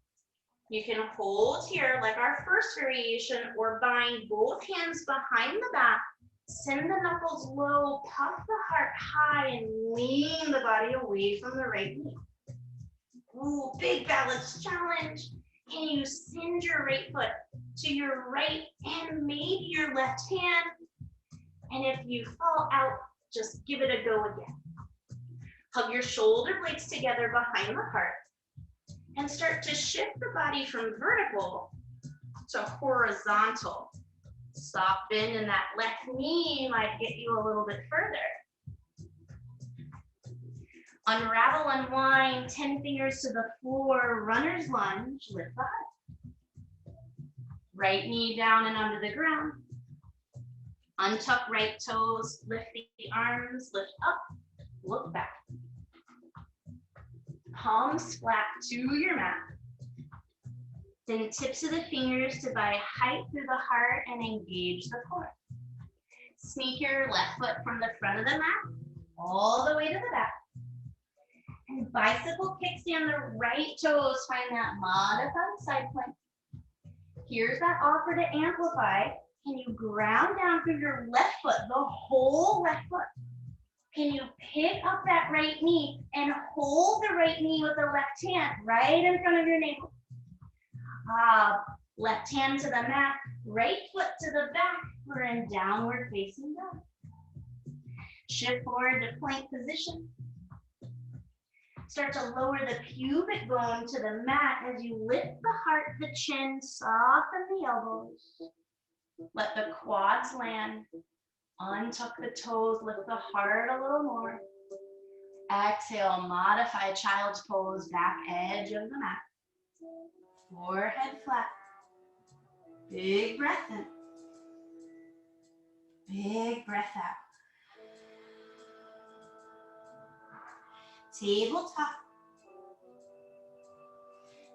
You can hold here like our first variation or bind both hands behind the back. Send the knuckles low, puff the heart high, and lean the body away from the right knee. Ooh, big balance challenge. Can you send your right foot to your right and maybe your left hand? And if you fall out, just give it a go again. Hug your shoulder blades together behind the heart and start to shift the body from vertical to horizontal. Soft bend in that left knee might get you a little bit further. Unravel, unwind, 10 fingers to the floor, runner's lunge, lift the heart. Right knee down and under the ground. Untuck right toes, lift the arms, lift up, look back. Palms flat to your mat. Then tips of the fingers to buy height through the heart and engage the core. Sneak your left foot from the front of the mat all the way to the back. And bicycle kickstand the right toes, find that modified side plank. Here's that offer to amplify. Can you ground down through your left foot, the whole left foot? Can you pick up that right knee and hold the right knee with the left hand right in front of your navel? Left hand to the mat, right foot to the back. We're in downward facing dog. Shift forward to plank position. Start to lower the pubic bone to the mat as you lift the heart, the chin, soften the elbows. Let the quads land. Untuck the toes, lift the heart a little more. Exhale, modify child's pose, back edge of the mat. Forehead flat. Big breath in. Big breath out. Tabletop.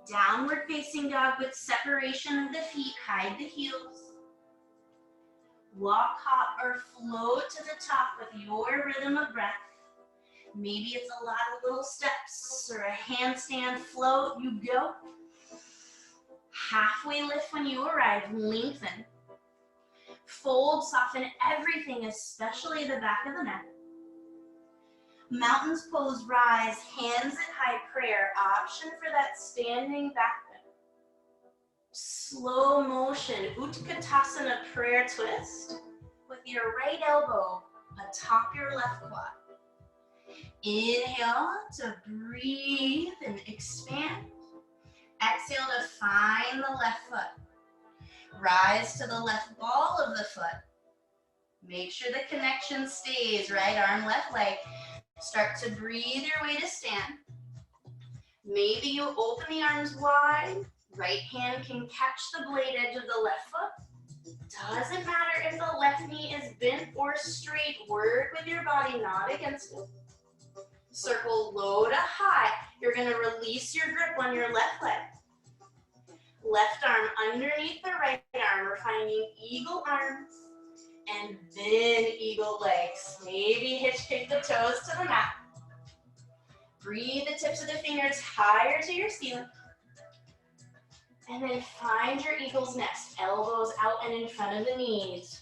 Downward facing dog with separation of the feet, hide the heels. Walk, hop, or float to the top with your rhythm of breath. Maybe it's a lot of little steps or a handstand float. You go. Halfway lift when you arrive, lengthen. Fold, soften everything, especially the back of the neck. Mountains pose, rise, hands at high prayer. Option for that standing back bend. Slow motion, Utkatasana prayer twist with your right elbow atop your left quad. Inhale to breathe and expand. Exhale to find the left foot. Rise to the left ball of the foot. Make sure the connection stays, right arm, left leg. Start to breathe your way to stand. Maybe you open the arms wide. Right hand can catch the blade edge of the left foot. Doesn't matter if the left knee is bent or straight. Work with your body, not against it. Circle low to high. You're going to release your grip on your left leg. Left arm underneath the right arm. We're finding eagle arms and then eagle legs. Maybe hitch kick the toes to the mat. Breathe the tips of the fingers higher to your ceiling. And then find your eagle's nest. Elbows out and in front of the knees.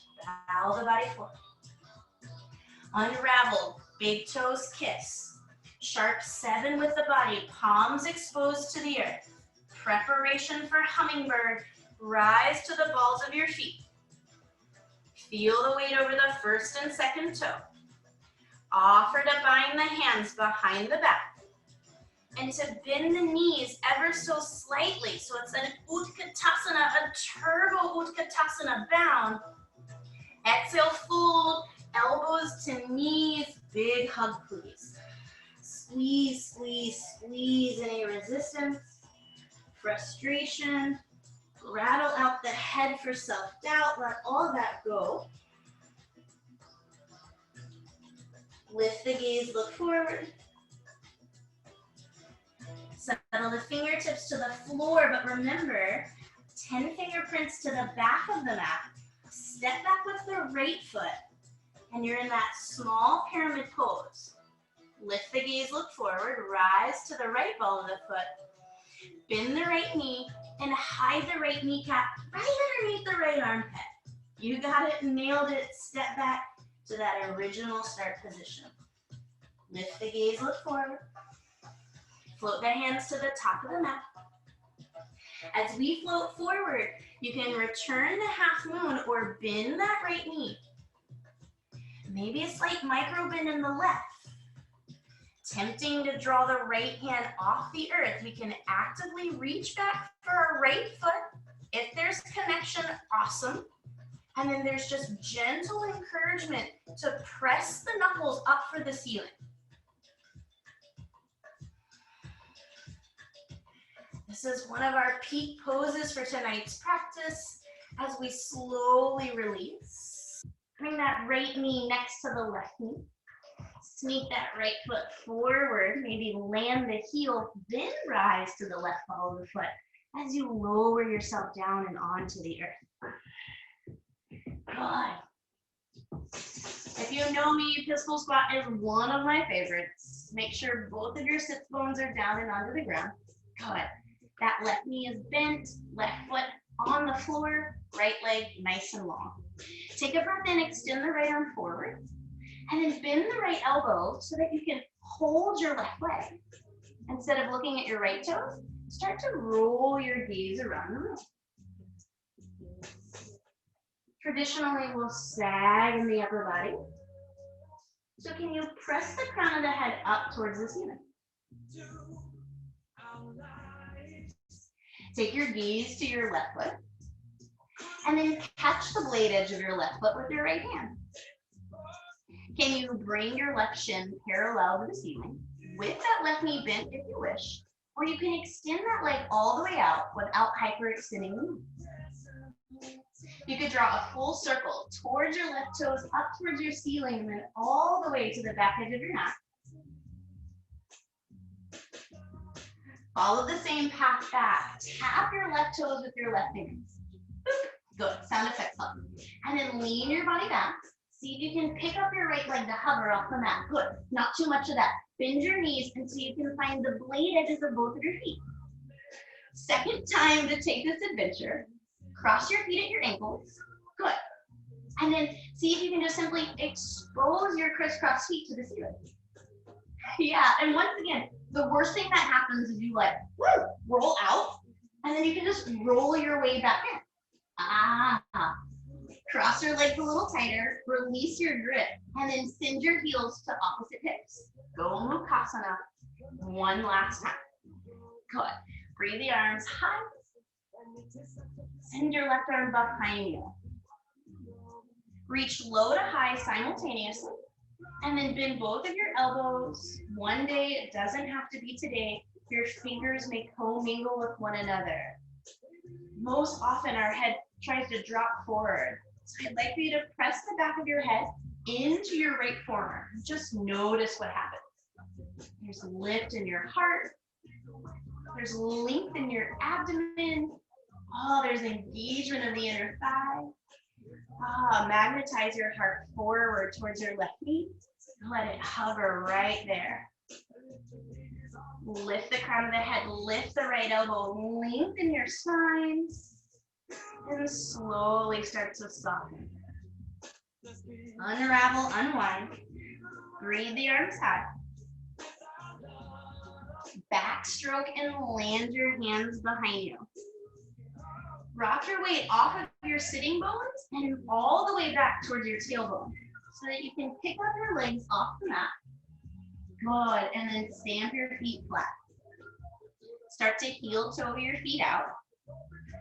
Bow the body forward. Unravel, big toes kiss. Sharp 7 with the body, palms exposed to the earth. Preparation for hummingbird. Rise to the balls of your feet. Feel the weight over the first and second toe. Offer to bind the hands behind the back. And to bend the knees ever so slightly. So it's an Utkatasana, a turbo Utkatasana bound. Exhale, fold, elbows to knees, big hug please. Squeeze, squeeze, squeeze any resistance, frustration. Rattle out the head for self-doubt, let all that go. Lift the gaze, look forward. Settle the fingertips to the floor, but remember, 10 fingerprints to the back of the mat. Step back with the right foot, and you're in that small pyramid pose. Lift the gaze, look forward, rise to the right ball of the foot. Bend the right knee and hide the right kneecap right underneath the right armpit. You got it, nailed it. Step back to that original start position. Lift the gaze, look forward. Float the hands to the top of the mat. As we float forward, you can return to half moon or bend that right knee. Maybe a slight micro bend in the left. Tempting to draw the right hand off the earth, we can actively reach back for our right foot. If there's connection, awesome. And then there's just gentle encouragement to press the knuckles up for the ceiling. This is one of our peak poses for tonight's practice as we slowly release. Bring that right knee next to the left knee. Sneak that right foot forward, maybe land the heel, then rise to the left ball of the foot as you lower yourself down and onto the earth. Good. If you know me, pistol squat is one of my favorites. Make sure both of your sits bones are down and onto the ground. Good. That left knee is bent, left foot on the floor, right leg nice and long. Take a breath in, extend the right arm forward, and then bend the right elbow so that you can hold your left leg. Instead of looking at your right toes, start to roll your gaze around the room. Traditionally, we'll sag in the upper body. So can you press the crown of the head up towards the ceiling? Take your gaze to your left foot, and then catch the blade edge of your left foot with your right hand. Can you bring your left shin parallel to the ceiling with that left knee bent if you wish, or you can extend that leg all the way out without hyperextending the knee. You could draw a full circle towards your left toes, up towards your ceiling, and then all the way to the back edge of your mat. Follow the same path back. Tap your left toes with your left fingers. Boop. Good. Sound effects button. And then lean your body back. See if you can pick up your right leg to hover off the mat. Good. Not too much of that. Bend your knees and see if you can find the blade edges of both of your feet. Second time to take this adventure. Cross your feet at your ankles. Good. And then see if you can just simply expose your crisscross feet to the ceiling. Yeah, and once again, the worst thing that happens is you like, woo, roll out, and then you can just roll your way back in. Cross your legs a little tighter, release your grip, and then send your heels to opposite hips. Go Mukasana one last time. Good. Breathe the arms high. Send your left arm behind you. Reach low to high simultaneously. And then bend both of your elbows. One day, it doesn't have to be today. Your fingers may commingle with one another. Most often, our head tries to drop forward. So I'd like for you to press the back of your head into your right forearm. Just notice what happens. There's lift in your heart. There's length in your abdomen. Oh, there's engagement of the inner thigh. Magnetize your heart forward towards your left knee. Let it hover right there. Lift the crown of the head, lift the right elbow, lengthen your spines, and slowly start to soften. Unravel, unwind. Breathe the arms high. Backstroke and land your hands behind you. Rock your weight off of your sitting bones and all the way back towards your tailbone so that you can pick up your legs off the mat. Good, and then stamp your feet flat. Start to heel toe your feet out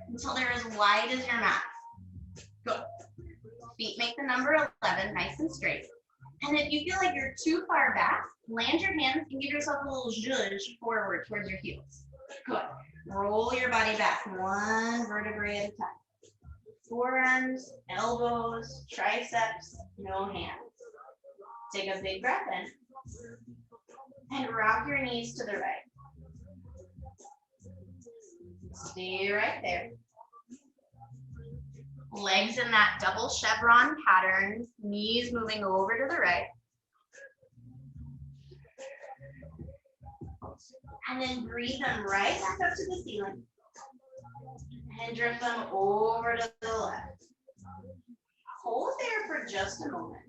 until they're as wide as your mat. Good. Feet make the number 11, nice and straight. And if you feel like you're too far back, land your hands and give yourself a little zhuzh forward towards your heels. Good. Roll your body back one vertebrae at a time. Forearms, elbows, triceps, no hands. Take a big breath in. And rock your knees to the right. Stay right there. Legs in that double chevron pattern, knees moving over to the right. And then breathe them right back up to the ceiling. And drift them over to the left. Hold there for just a moment.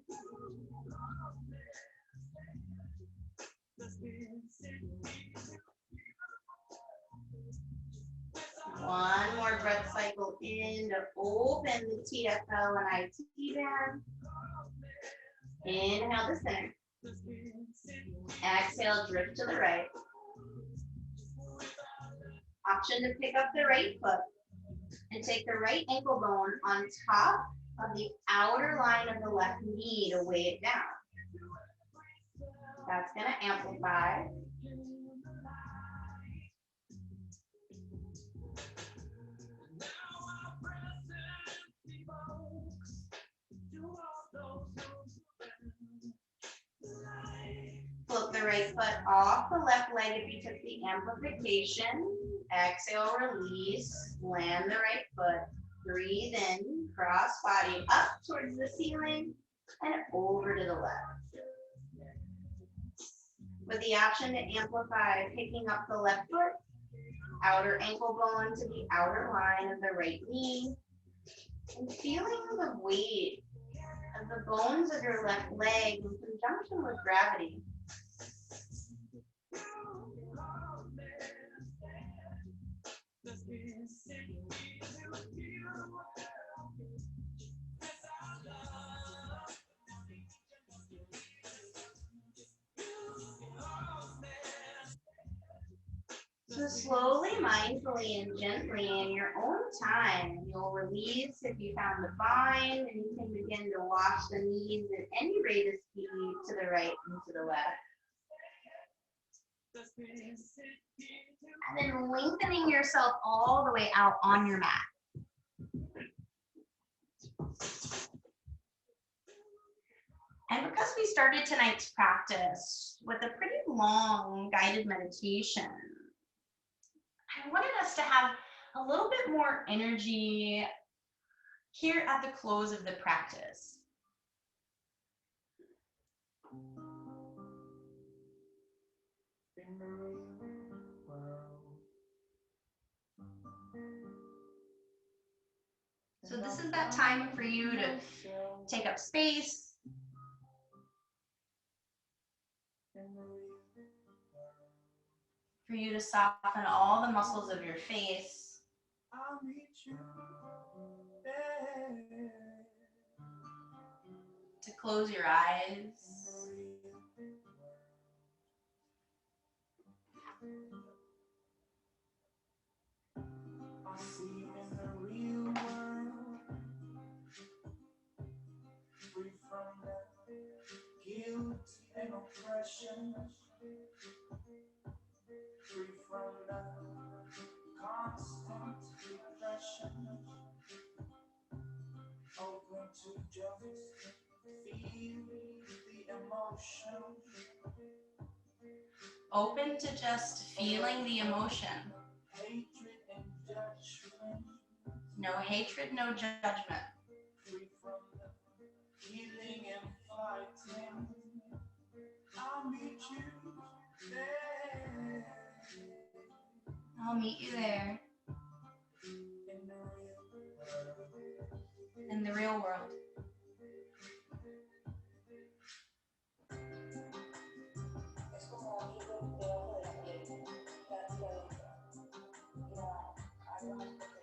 One more breath cycle in to open the TFL and IT band. Inhale to center. Exhale, drift to the right. Option to pick up the right foot and take the right ankle bone on top of the outer line of the left knee to weigh it down. That's going to amplify. Flip the right foot off the left leg if you took the amplification. Exhale, release, land the right foot. Breathe in, cross body up towards the ceiling and over to the left. With the option to amplify, picking up the left foot, outer ankle bone to the outer line of the right knee, and feeling the weight of the bones of your left leg in conjunction with gravity. So slowly, mindfully, and gently in your own time, you'll release if you found a bind, and you can begin to wash the knees at any rate of speed to the right and to the left. And then lengthening yourself all the way out on your mat. And because we started tonight's practice with a pretty long guided meditation, I wanted us to have a little bit more energy here at the close of the practice. So this is that time for you to take up space. For you to soften all the muscles of your face. To close your eyes. I see in the real world, free from the guilt and oppression, free from the constant depression, open to just feel the emotion. Open to just feeling the emotion. Hatred and judgment. No hatred, no judgment. Free from the healing and fighting. I'll meet you there. I'll meet you there. In the real world.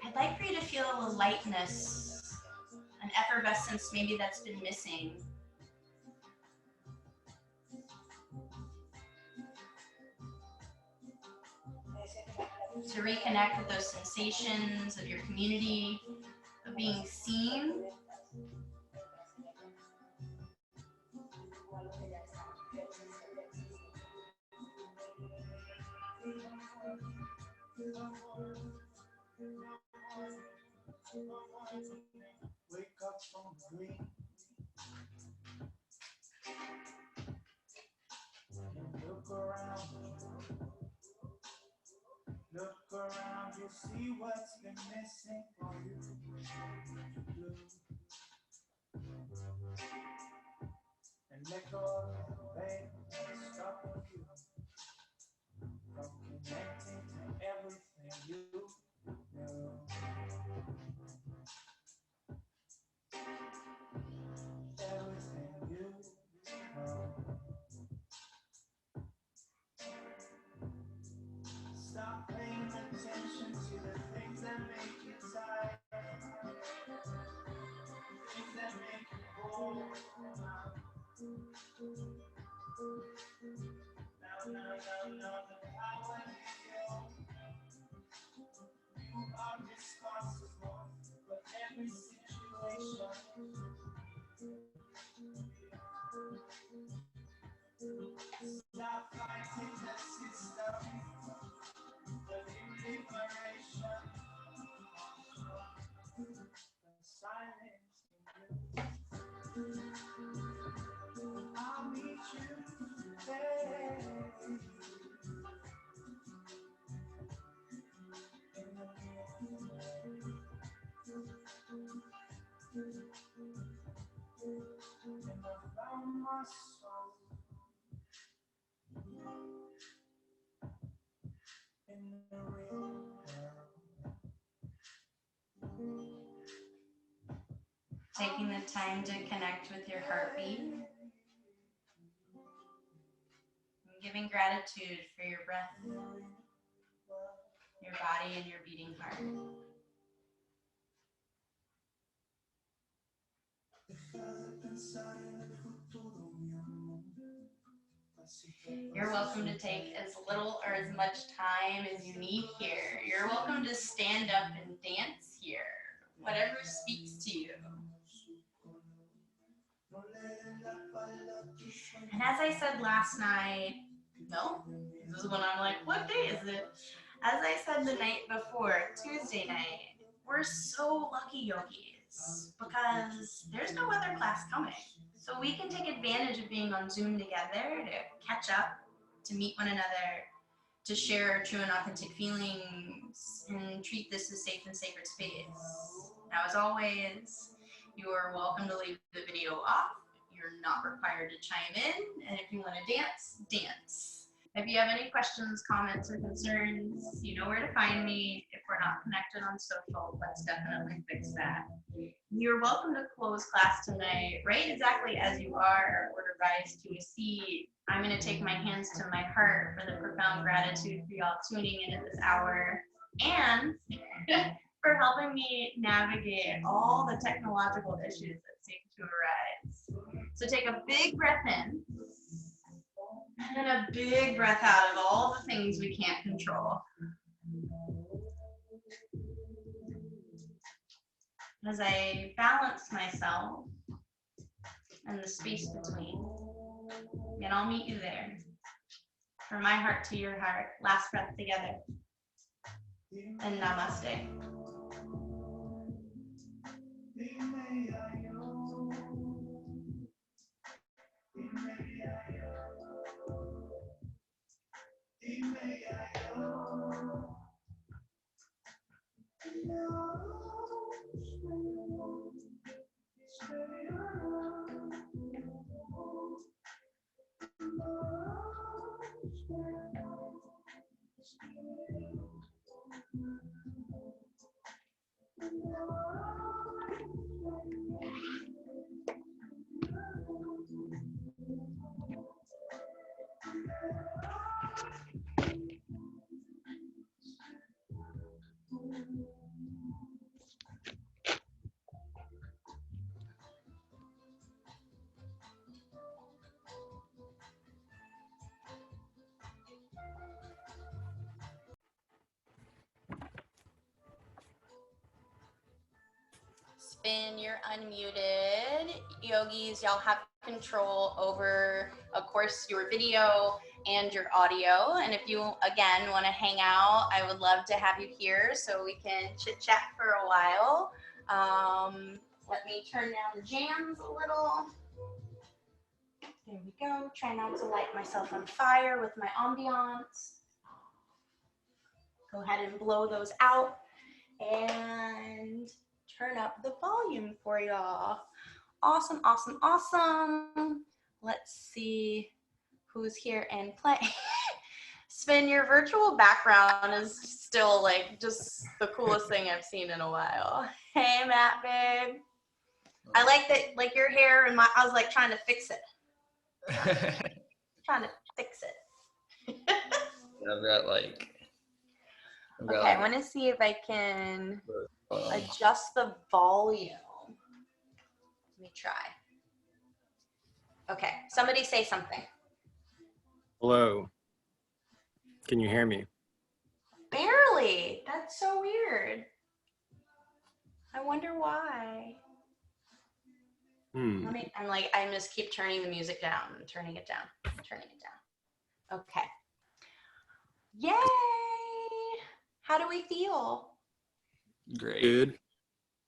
I'd like for you to feel a lightness, an effervescence maybe that's been missing. To reconnect with those sensations of your community, of being seen. Wake up from the green. Look around. Look around, you'll see what's been missing for you. Blue. And let go of the pain that's stopping you from connecting. Taking the time to connect with your heartbeat. And giving gratitude for your breath, your body, and your beating heart. You're welcome to take as little or as much time as you need here. You're welcome to stand up and dance here, whatever speaks to you. And as I said last night, no, this is when I'm like, what day is it? As I said the night before, Tuesday night, we're so lucky, yogis, because there's no other class coming. So we can take advantage of being on Zoom together to catch up, to meet one another, to share our true and authentic feelings, and treat this as safe and sacred space. Now, as always, you are welcome to leave the video off. You're not required to chime in, and if you want to dance, dance. If you have any questions, comments, or concerns, you know where to find me. If we're not connected on social, let's definitely fix that. You're welcome to close class tonight, right exactly as you are, or to rise to a seat. I'm going to take my hands to my heart for the profound gratitude for y'all tuning in at this hour, and for helping me navigate all the technological issues that seem to arise. So take a big breath in, and a big breath out of all the things we can't control. As I balance myself and the space between, and I'll meet you there. From my heart to your heart, last breath together. And namaste. Spin, you're unmuted. Yogis, y'all have control over, of course, your video and your audio. And if you, again, want to hang out, I would love to have you here so we can chit chat for a while. Let me turn down the jams a little. There we go. Try not to light myself on fire with my ambiance. Go ahead and blow those out and turn up the volume for y'all. Awesome, awesome, awesome. Let's see who's here and play. Spin, your virtual background is still like just the coolest thing I've seen in a while. Hey, Matt, babe. I like that, like your hair and I was like trying to fix it. Trying to fix it. I've got like Okay, I want to see if I can adjust the volume. Let me try. Okay, somebody say something. Hello. Can you hear me? Barely. That's so weird. I wonder why. I'm just keep turning the music down and turning it down, turning it down. Okay. Yay! How do we feel? Great. Good.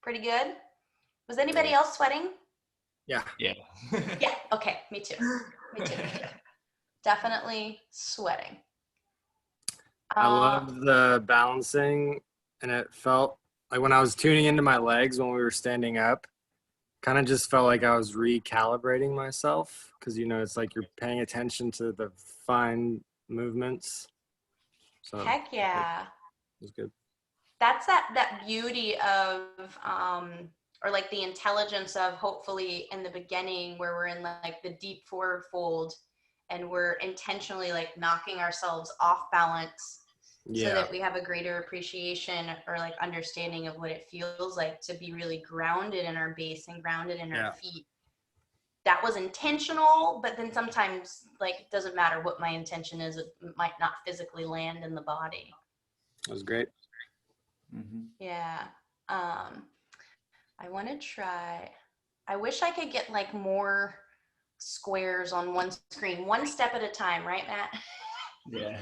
Pretty good? Was anybody else sweating? Yeah. Yeah. Yeah, okay, me too. Me too. Definitely sweating. I love the balancing, and it felt like when I was tuning into my legs when we were standing up, kind of just felt like I was recalibrating myself because, it's like you're paying attention to the fine movements. So Heck yeah. it was good. That's that beauty of or like the intelligence of, hopefully in the beginning where we're in like the deep forward fold and we're intentionally like knocking ourselves off balance so that we have a greater appreciation or like understanding of what it feels like to be really grounded in our base and grounded in our feet. That was intentional, but then sometimes like it doesn't matter what my intention is, it might not physically land in the body. It was great. Mm-hmm. Yeah. I want to try. I wish I could get like more squares on one screen, one step at a time, right, Matt? Yeah.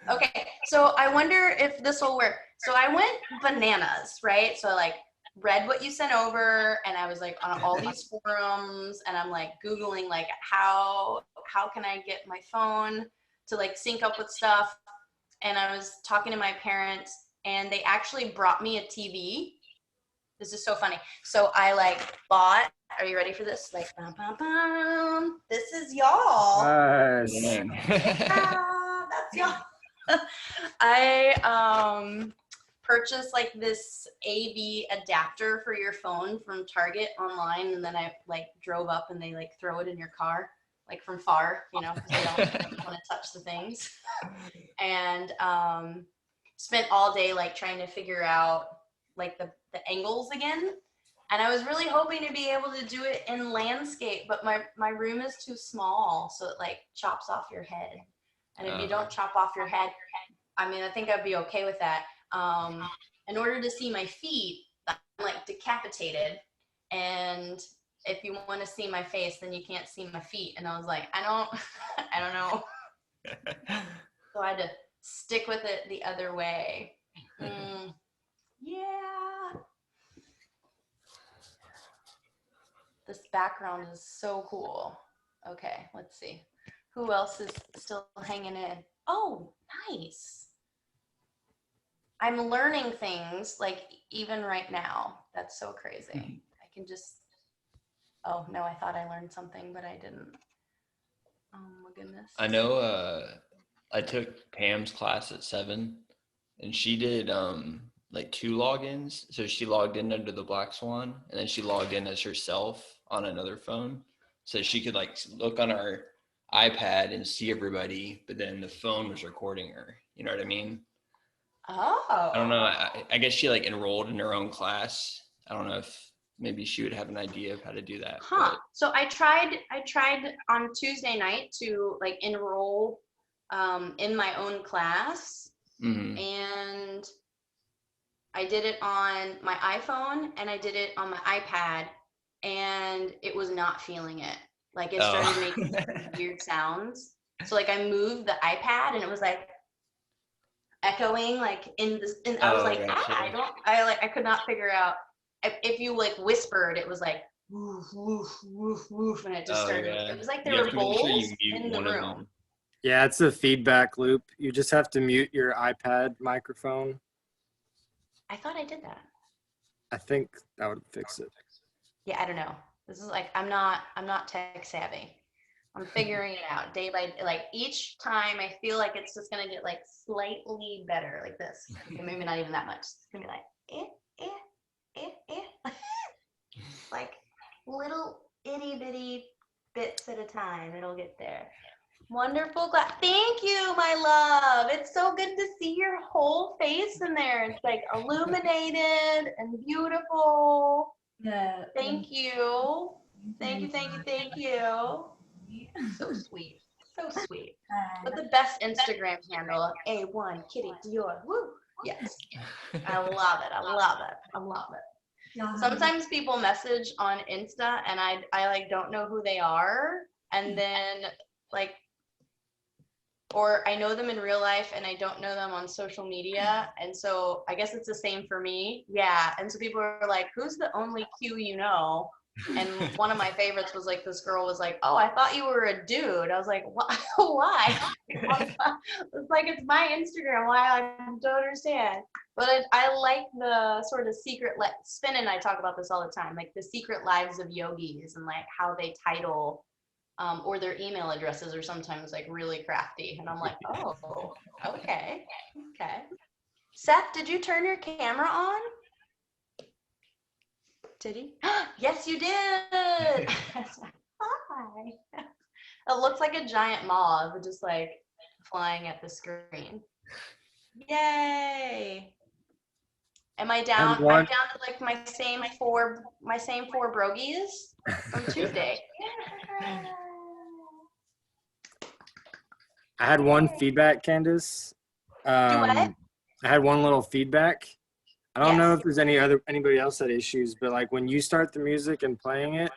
Okay, so I wonder if this will work. So I went bananas, right? So I like read what you sent over, and I was like on all these forums, and I'm like Googling like how can I get my phone to like sync up with stuff, and I was talking to my parents, and they actually brought me a TV. This is so funny. So I like bought, are you ready for this? Like, bum, bum, bum. This is y'all. Nice. Yeah, that's y'all. I purchased like this AV adapter for your phone from Target online, and then I like drove up and they like throw it in your car, like from far, because they don't want to touch the things. And spent all day like trying to figure out like the angles again. And I was really hoping to be able to do it in landscape, but my room is too small, so it like chops off your head. And if you don't chop off your head, I mean, I think I'd be okay with that. In order to see my feet, I'm like decapitated. And if you want to see my face, then you can't see my feet. And I was like, I don't know. So I had to stick with it the other way. Yeah. This background is so cool. Okay, let's see. Who else is still hanging in? Oh, nice. I'm learning things like even right now. That's so crazy. I can just, oh no, I thought I learned something, but I didn't. Oh my goodness. I know I took Pam's class at 7, and she did like 2 logins. So she logged in under the Black Swan, and then she logged in as herself on another phone. So she could like look on our iPad and see everybody, but then the phone was recording her. You know what I mean? Oh. I don't know. I guess she like enrolled in her own class. I don't know if maybe she would have an idea of how to do that. Huh. But So I tried on Tuesday night to like enroll in my own class, and I did it on my iPhone and I did it on my iPad, and it was not feeling it. Like it started making weird sounds. So like I moved the iPad and it was like echoing like in this, and I was like, gotcha. I could not figure out if you like whispered, it was like woof woof woof woof, and it just started. Yeah. It was like You there have were to make sure you bowls mute in the one of room. them. Yeah, it's a feedback loop. You just have to mute your iPad microphone. I thought I did that. I think that would fix it. Yeah, I don't know. This is like I'm not tech savvy. I'm figuring it out day by day. Like each time I feel like it's just gonna get like slightly better, like this. Okay, maybe not even that much. It's gonna be like like little itty bitty bits at a time. It'll get there. Wonderful. Thank you, my love. It's so good to see your whole face in there. It's like illuminated and beautiful. Thank you. Thank you, thank you, thank you. So sweet. So sweet. But the best Instagram handle, A1 Kitty Dior. Woo. Yes. I love it. I love it. I love it. Sometimes people message on Insta and I like don't know who they are. And then like, or I know them in real life and I don't know them on social media. And so I guess it's the same for me. Yeah. And so people are like, who's the only Q you know? And one of my favorites was like, this girl was like, oh, I thought you were a dude. I was like, why? It's like, it's my Instagram. Why? I don't understand. But I like the sort of secret, Spin and I talk about this all the time, like the secret lives of yogis and like how they title or their email addresses are sometimes like really crafty. And I'm like, oh, okay. Seth, did you turn your camera on? Did he? Yes, you did. Hi. It looks like a giant moth just like flying at the screen. Yay. Am I down? I'm down to like my same four brogies from Tuesday. I had one feedback, Candice. Do what? I had one little feedback. I don't Yes. know if there's anybody else had issues, but like when you start the music and playing it,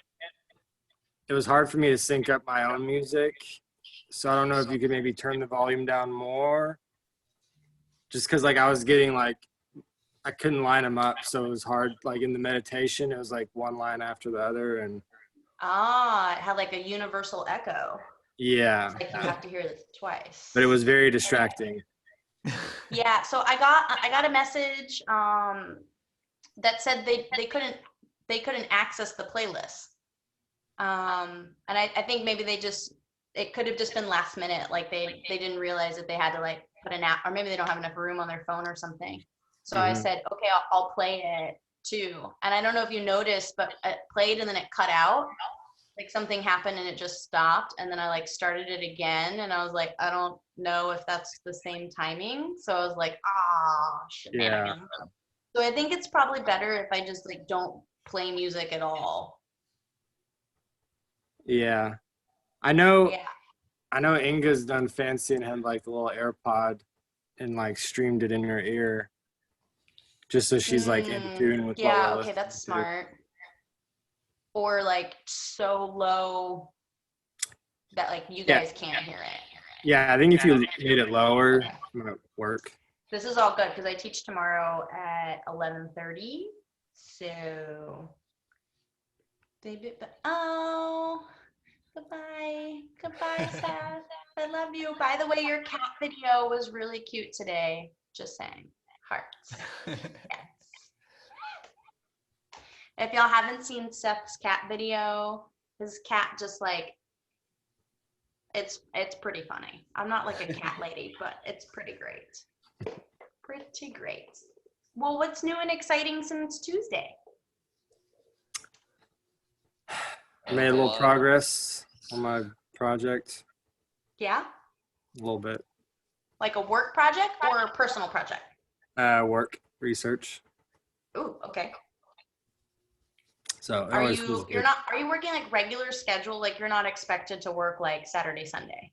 it was hard for me to sync up my own music. So I don't know if you could maybe turn the volume down more. Just because like I was getting like, I couldn't line them up. So it was hard. Like in the meditation, it was like one line after the other. And it had like a universal echo. yeah. It's like you have to hear this twice. But it was very distracting. Yeah, so I got a message that said they couldn't access the playlist. And I think maybe it could have just been last minute, like they didn't realize that they had to like put an app, or maybe they don't have enough room on their phone or something. So I said, okay, I'll play it too. And I don't know if you noticed, but it played and then it cut out. Like something happened and it just stopped, and then I like started it again, and I was like, I don't know if that's the same timing. So I was like, shenanigans. Yeah. So I think it's probably better if I just like don't play music at all. Yeah. I know Inga's done fancy and had like a little AirPod and like streamed it in her ear. Just so she's like in tune with what we're listening that's to. smart. Or like so low that like you guys can't hear it. Yeah, I think if you made it lower, it might work. This is all good because I teach tomorrow at 11:30. So, goodbye, Seth. I love you. By the way, your cat video was really cute today. Just saying, hearts. Yes. If y'all haven't seen Seth's cat video, his cat just like, it's pretty funny. I'm not like a cat lady, but it's pretty great. Pretty great. Well, what's new and exciting since Tuesday? I made a little progress on my project. Yeah? A little bit. Like a work project or a personal project? Work, research. Ooh, okay. So are you working like regular schedule? Like you're not expected to work like Saturday, Sunday?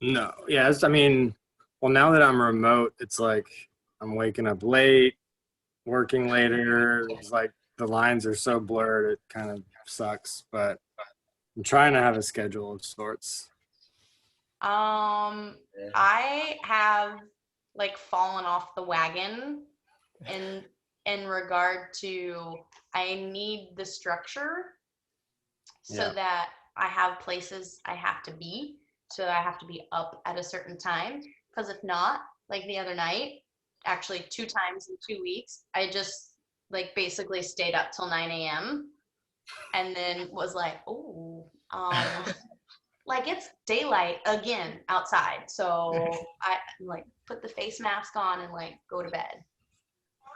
No. Yeah, I mean, well, now that I'm remote, it's like I'm waking up late, working later. It's like the lines are so blurred, it kind of sucks. But I'm trying to have a schedule of sorts. I have like fallen off the wagon in regard to I need the structure so that I have places I have to be. So I have to be up at a certain time. Because if not, like the other night, actually 2 times in 2 weeks, I just like basically stayed up till 9 a.m. and then was like, like it's daylight again outside. So I like put the face mask on and like go to bed.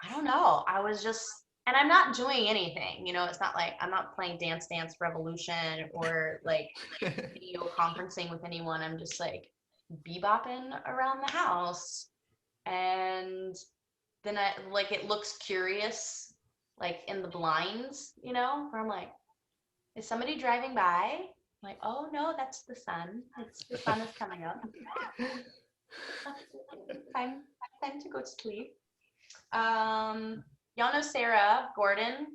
I don't know. I was just And I'm not doing anything, it's not like I'm not playing Dance Dance Revolution or like video conferencing with anyone. I'm just like bebopping around the house. And then it looks curious, like in the blinds, where I'm like, is somebody driving by? I'm like, oh no, that's the sun. The sun is coming up. Time to go to sleep. Y'all know Sarah Gordon,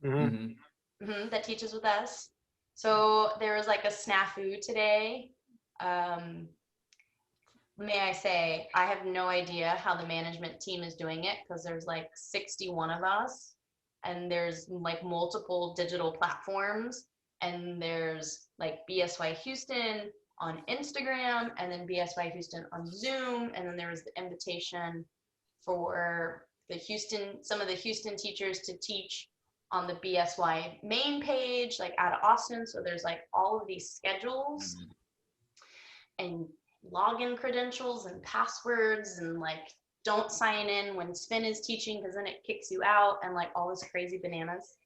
that teaches with us. So there was like a snafu today. May I say, I have no idea how the management team is doing it because there's like 61 of us and there's like multiple digital platforms and there's like BSY Houston on Instagram and then BSY Houston on Zoom, and then there was the invitation for some of the Houston teachers to teach on the BSY main page, like out of Austin. So there's like all of these schedules and login credentials and passwords and like don't sign in when Sven is teaching because then it kicks you out and like all this crazy bananas.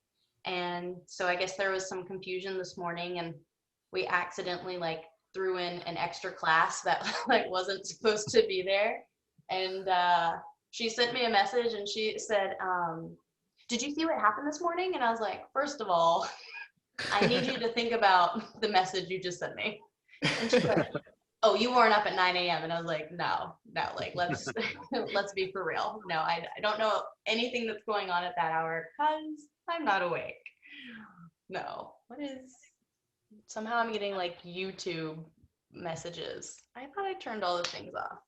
And so I guess there was some confusion this morning and we accidentally like threw in an extra class that like wasn't supposed to be there. And she sent me a message and she said, did you see what happened this morning? And I was like, first of all, I need you to think about the message you just sent me. And she's like, oh, you weren't up at 9 a.m. And I was like, no, like let's be for real. No, I don't know anything that's going on at that hour because I'm not awake. No, somehow I'm getting like YouTube messages. I thought I turned all the things off.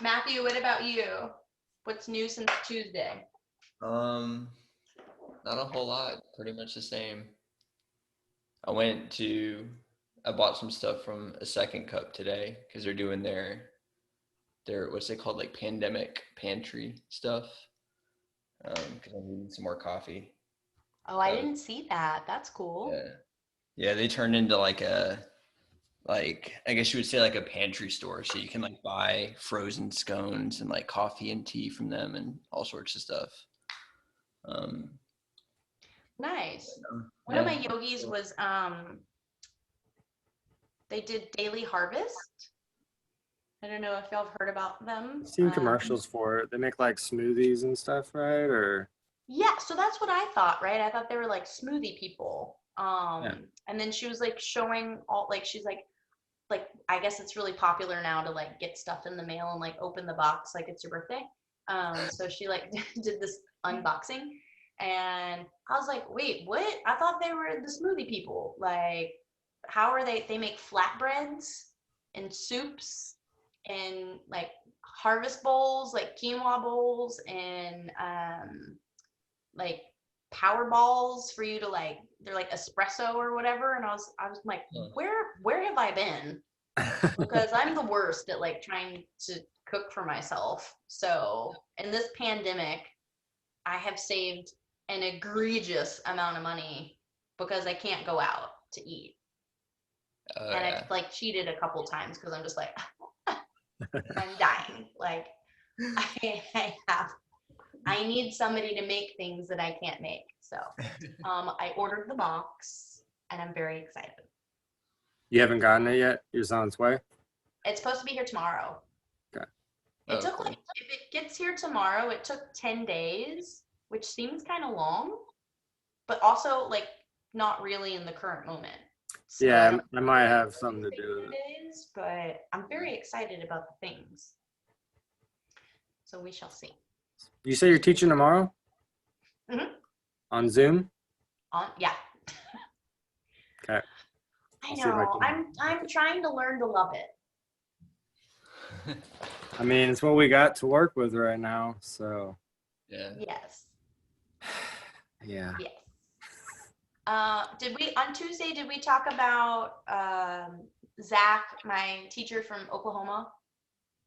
Matthew, what about you? What's new since Tuesday? Not a whole lot. Pretty much the same. I bought some stuff from a Second Cup today because they're doing their what's it called, like pandemic pantry stuff. Because I need some more coffee. Oh, I didn't see that. That's cool. Yeah, they turned into like I guess you would say like a pantry store, so you can like buy frozen scones and like coffee and tea from them and all sorts of stuff. Nice. One of my yogis was they did Daily Harvest. I don't know if y'all have heard about them. I've seen commercials for it. They make like smoothies and stuff, right? Or yeah, so that's what I thought, right? I thought they were like smoothie people. And then she was like showing all like she's like I guess it's really popular now to like get stuff in the mail and like open the box like it's your birthday. So she like did this unboxing and I was like, wait, what? I thought they were the smoothie people. Like, how are they make flatbreads and soups and like harvest bowls, like quinoa bowls and like power balls for you to like, they're like espresso or whatever. And I was like, where have I been? Because I'm the worst at like trying to cook for myself. So in this pandemic, I have saved an egregious amount of money because I can't go out to eat. And I've like cheated a couple times because I'm just like, I'm dying. Like I need somebody to make things that I can't make. So I ordered the box and I'm very excited. you haven't gotten it yet? It's on its way? It's supposed to be here tomorrow. Okay. It took like, if it gets here tomorrow, it took 10 days, which seems kind of long, but also like not really in the current moment. So Yeah, I might have something to do with it. days, but I'm very excited about the things. So we shall see. You say you're teaching tomorrow? Mhm. On Zoom? Yeah. Okay. I know. I'm trying to learn to love it. I mean, it's what we got to work with right now, so. Yeah. Yes. Yeah. Yes. On Tuesday, did we talk about Zach, my teacher from Oklahoma?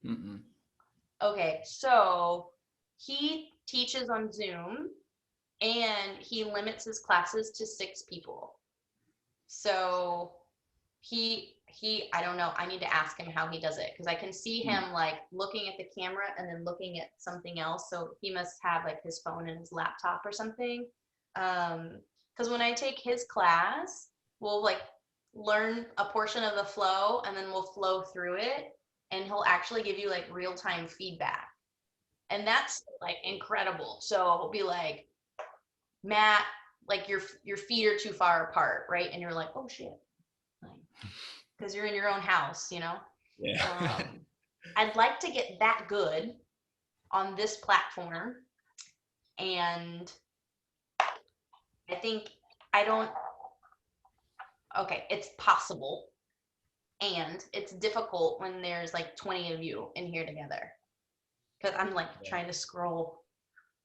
Mm-mm. Okay, so he teaches on Zoom and he limits his classes to 6 people. So he I don't know, I need to ask him how he does it, because I can see him like looking at the camera and then looking at something else. So he must have like his phone and his laptop or something. Because when I take his class, we'll like learn a portion of the flow and then we'll flow through it, and he'll actually give you like real-time feedback. And that's like incredible. So he'll be like, Matt, like your feet are too far apart, right? And you're like, oh shit. Because you're in your own house, you know? Yeah. I'd like to get that good on this platform. And I think okay, it's possible. And it's difficult when there's like 20 of you in here together. Because I'm like trying to scroll.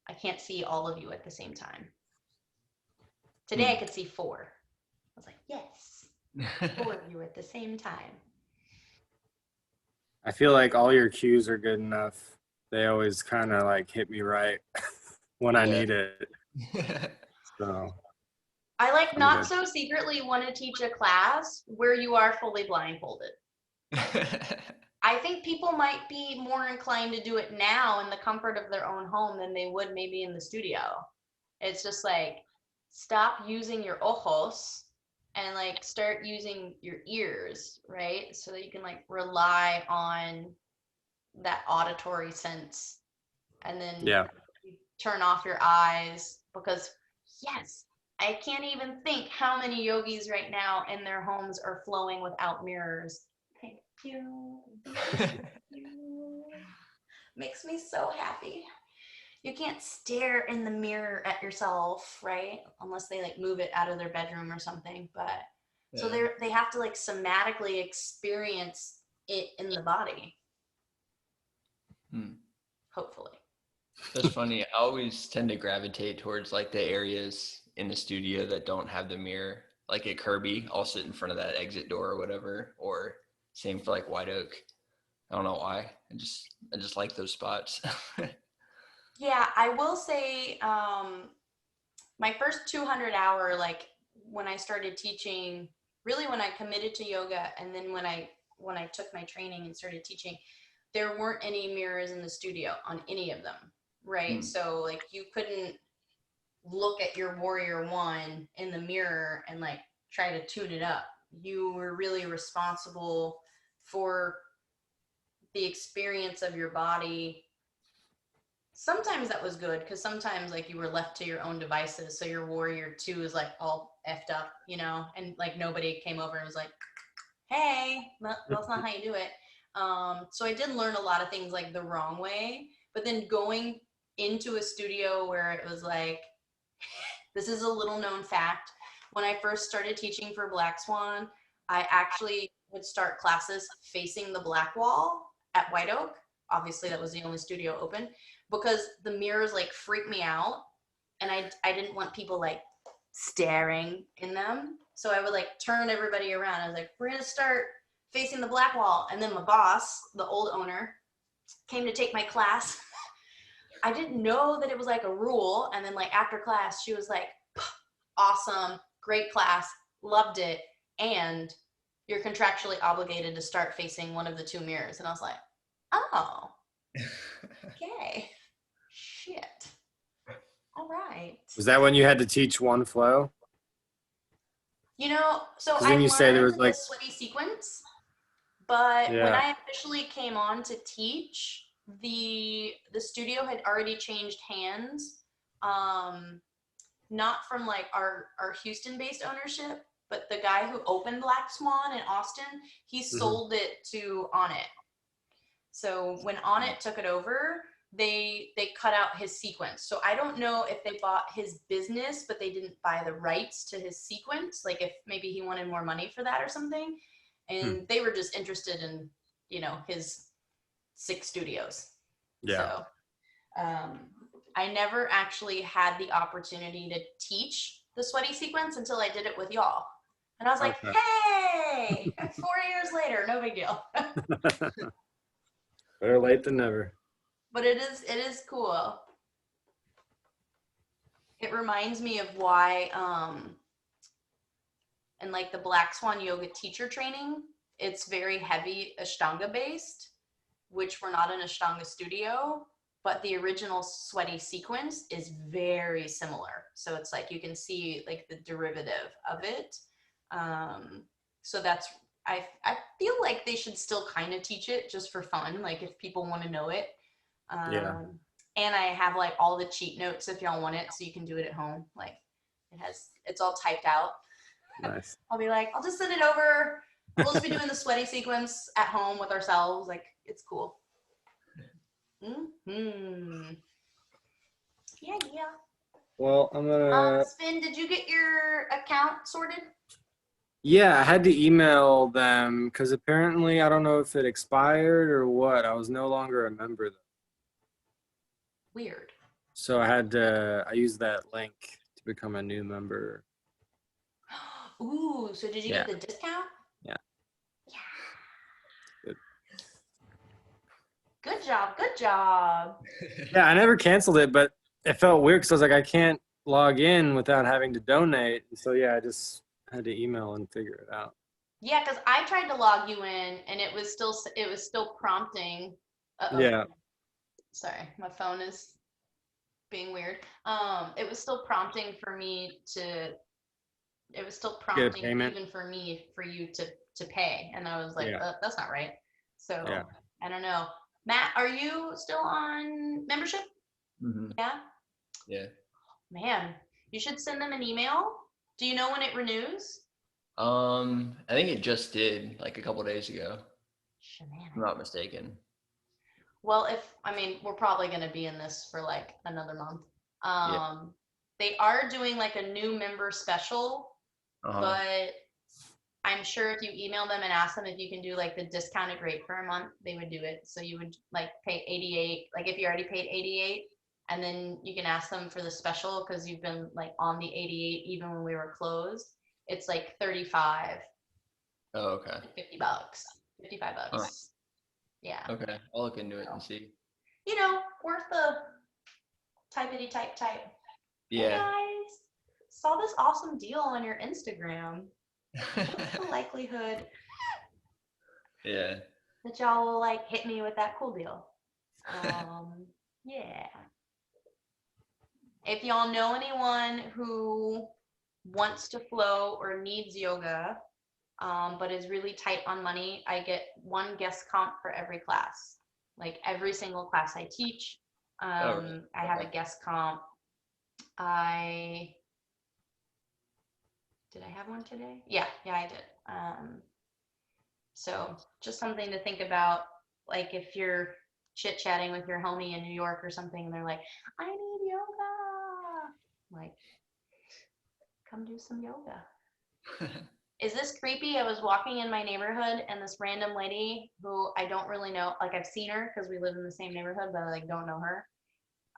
I can't see all of you at the same time. Today I could see 4. I was like, yes, 4 of you at the same time. I feel like all your cues are good enough. They always kind of like hit me right when I need it. So I like I'm not good. so secretly want to teach a class where you are fully blindfolded. I think people might be more inclined to do it now in the comfort of their own home than they would maybe in the studio. It's just like, stop using your ojos and like start using your ears, right? So that you can like rely on that auditory sense, and then Yeah. you turn off your eyes, because yes, I can't even think how many yogis right now in their homes are flowing without mirrors. Thank you. Thank you. Makes me so happy. You can't stare in the mirror at yourself, right? Unless they like move it out of their bedroom or something. But so they have to like somatically experience it in the body. Hopefully. That's funny. I always tend to gravitate towards like the areas in the studio that don't have the mirror. Like at Kirby, I'll sit in front of that exit door or whatever. Or same for like White Oak. I don't know why. I just like those spots. Yeah, I will say my first 200-hour, like when I started teaching, really when I committed to yoga, and then when I took my training and started teaching, there weren't any mirrors in the studio on any of them, right? So like you couldn't look at your warrior 1 in the mirror and like try to tune it up. You were really responsible for the experience of your body. Sometimes that was good, because sometimes like you were left to your own devices, so your warrior 2 is like all effed up, you know, and like nobody came over and was like, hey, that's not how you do it. So I did learn a lot of things like the wrong way, but then going into a studio where it was like, this is a little known fact, when I first started teaching for Black Swan, I actually would start classes facing the black wall at White Oak. Obviously that was the only studio open, because the mirrors like freak me out, and I didn't want people like staring in them. So I would like turn everybody around. I was like, we're gonna start facing the black wall. And then my boss, the old owner, came to take my class. I didn't know that it was like a rule. And then like after class, she was like, awesome, great class, loved it. And you're contractually obligated to start facing one of the 2 mirrors. And I was like, oh, okay, shit. All right. Was that when you had to teach one flow? You know, so I Didn't you say there learned was like the sweaty sequence, but when Yeah. I officially came on to teach, the studio had already changed hands. Not from like our Houston-based ownership, but the guy who opened Black Swan in Austin, he sold it to Onnit. So when Onnit took it over, they cut out his sequence. So I don't know if they bought his business, but they didn't buy the rights to his sequence. Like if maybe he wanted more money for that or something. And they were just interested in, you know, his 6 studios. Yeah. So I never actually had the opportunity to teach the sweaty sequence until I did it with y'all. And I was like, Okay. hey, 4 years later, no big deal. Better late than never. But it is cool. It reminds me of why in like the Black Swan yoga teacher training, it's very heavy Ashtanga based, which we're not an Ashtanga studio, but the original Sweaty sequence is very similar. So it's like you can see like the derivative of it. So that's, I feel like they should still kind of teach it just for fun, like if people want to know it. Yeah. And I have like all the cheat notes if y'all want it, so you can do it at home. Like it's all typed out. Nice. I'll be like, I'll just send it over. We'll just be doing the Sweaty sequence at home with ourselves. Like, it's cool. Mm-hmm. Yeah. Well, I'm gonna. Spin, did you get your account sorted? Yeah, I had to email them because apparently I don't know if it expired or what. I was no longer a member though. Weird. So I used that link to become a new member. Ooh, so did you get the discount? Yeah. Good. Good job. Yeah, I never canceled it, but it felt weird because I was like, I can't log in without having to donate. So yeah, I just had to email and figure it out. Yeah, because I tried to log you in and it was still prompting. Uh-oh. Yeah. Sorry, my phone is being weird. It was still prompting for me to. It was still prompting even for you to pay, and I was like, that's not right. So I don't know. Matt, are you still on membership? Mm-hmm. Yeah. Yeah. Man, you should send them an email. Do you know when it renews? I think it just did like a couple days ago. Shenanigans. If I'm not mistaken. Well, we're probably going to be in this for like another month. They are doing like a new member special, but I'm sure if you email them and ask them if you can do like the discounted rate for a month, they would do it. So you would like pay 88, like if you already paid 88, and then you can ask them for the special because you've been like on the 88 even when we were closed. It's like 35. Oh, okay. $55. Yeah. Okay, I'll look into it and see. You know, worth the typity type. Yeah. Hey guys, saw this awesome deal on your Instagram. What's the likelihood that y'all will like hit me with that cool deal? Yeah. If y'all know anyone who wants to flow or needs yoga, but is really tight on money, I get one guest comp for every class. Like every single class I teach, I have a guest comp. Did I have one today? Yeah, I did. So just something to think about, like if you're chit-chatting with your homie in New York or something, and they're like, I need yoga. Like, come do some yoga. Is this creepy? I was walking in my neighborhood and this random lady who I don't really know, like I've seen her because we live in the same neighborhood, but I like don't know her.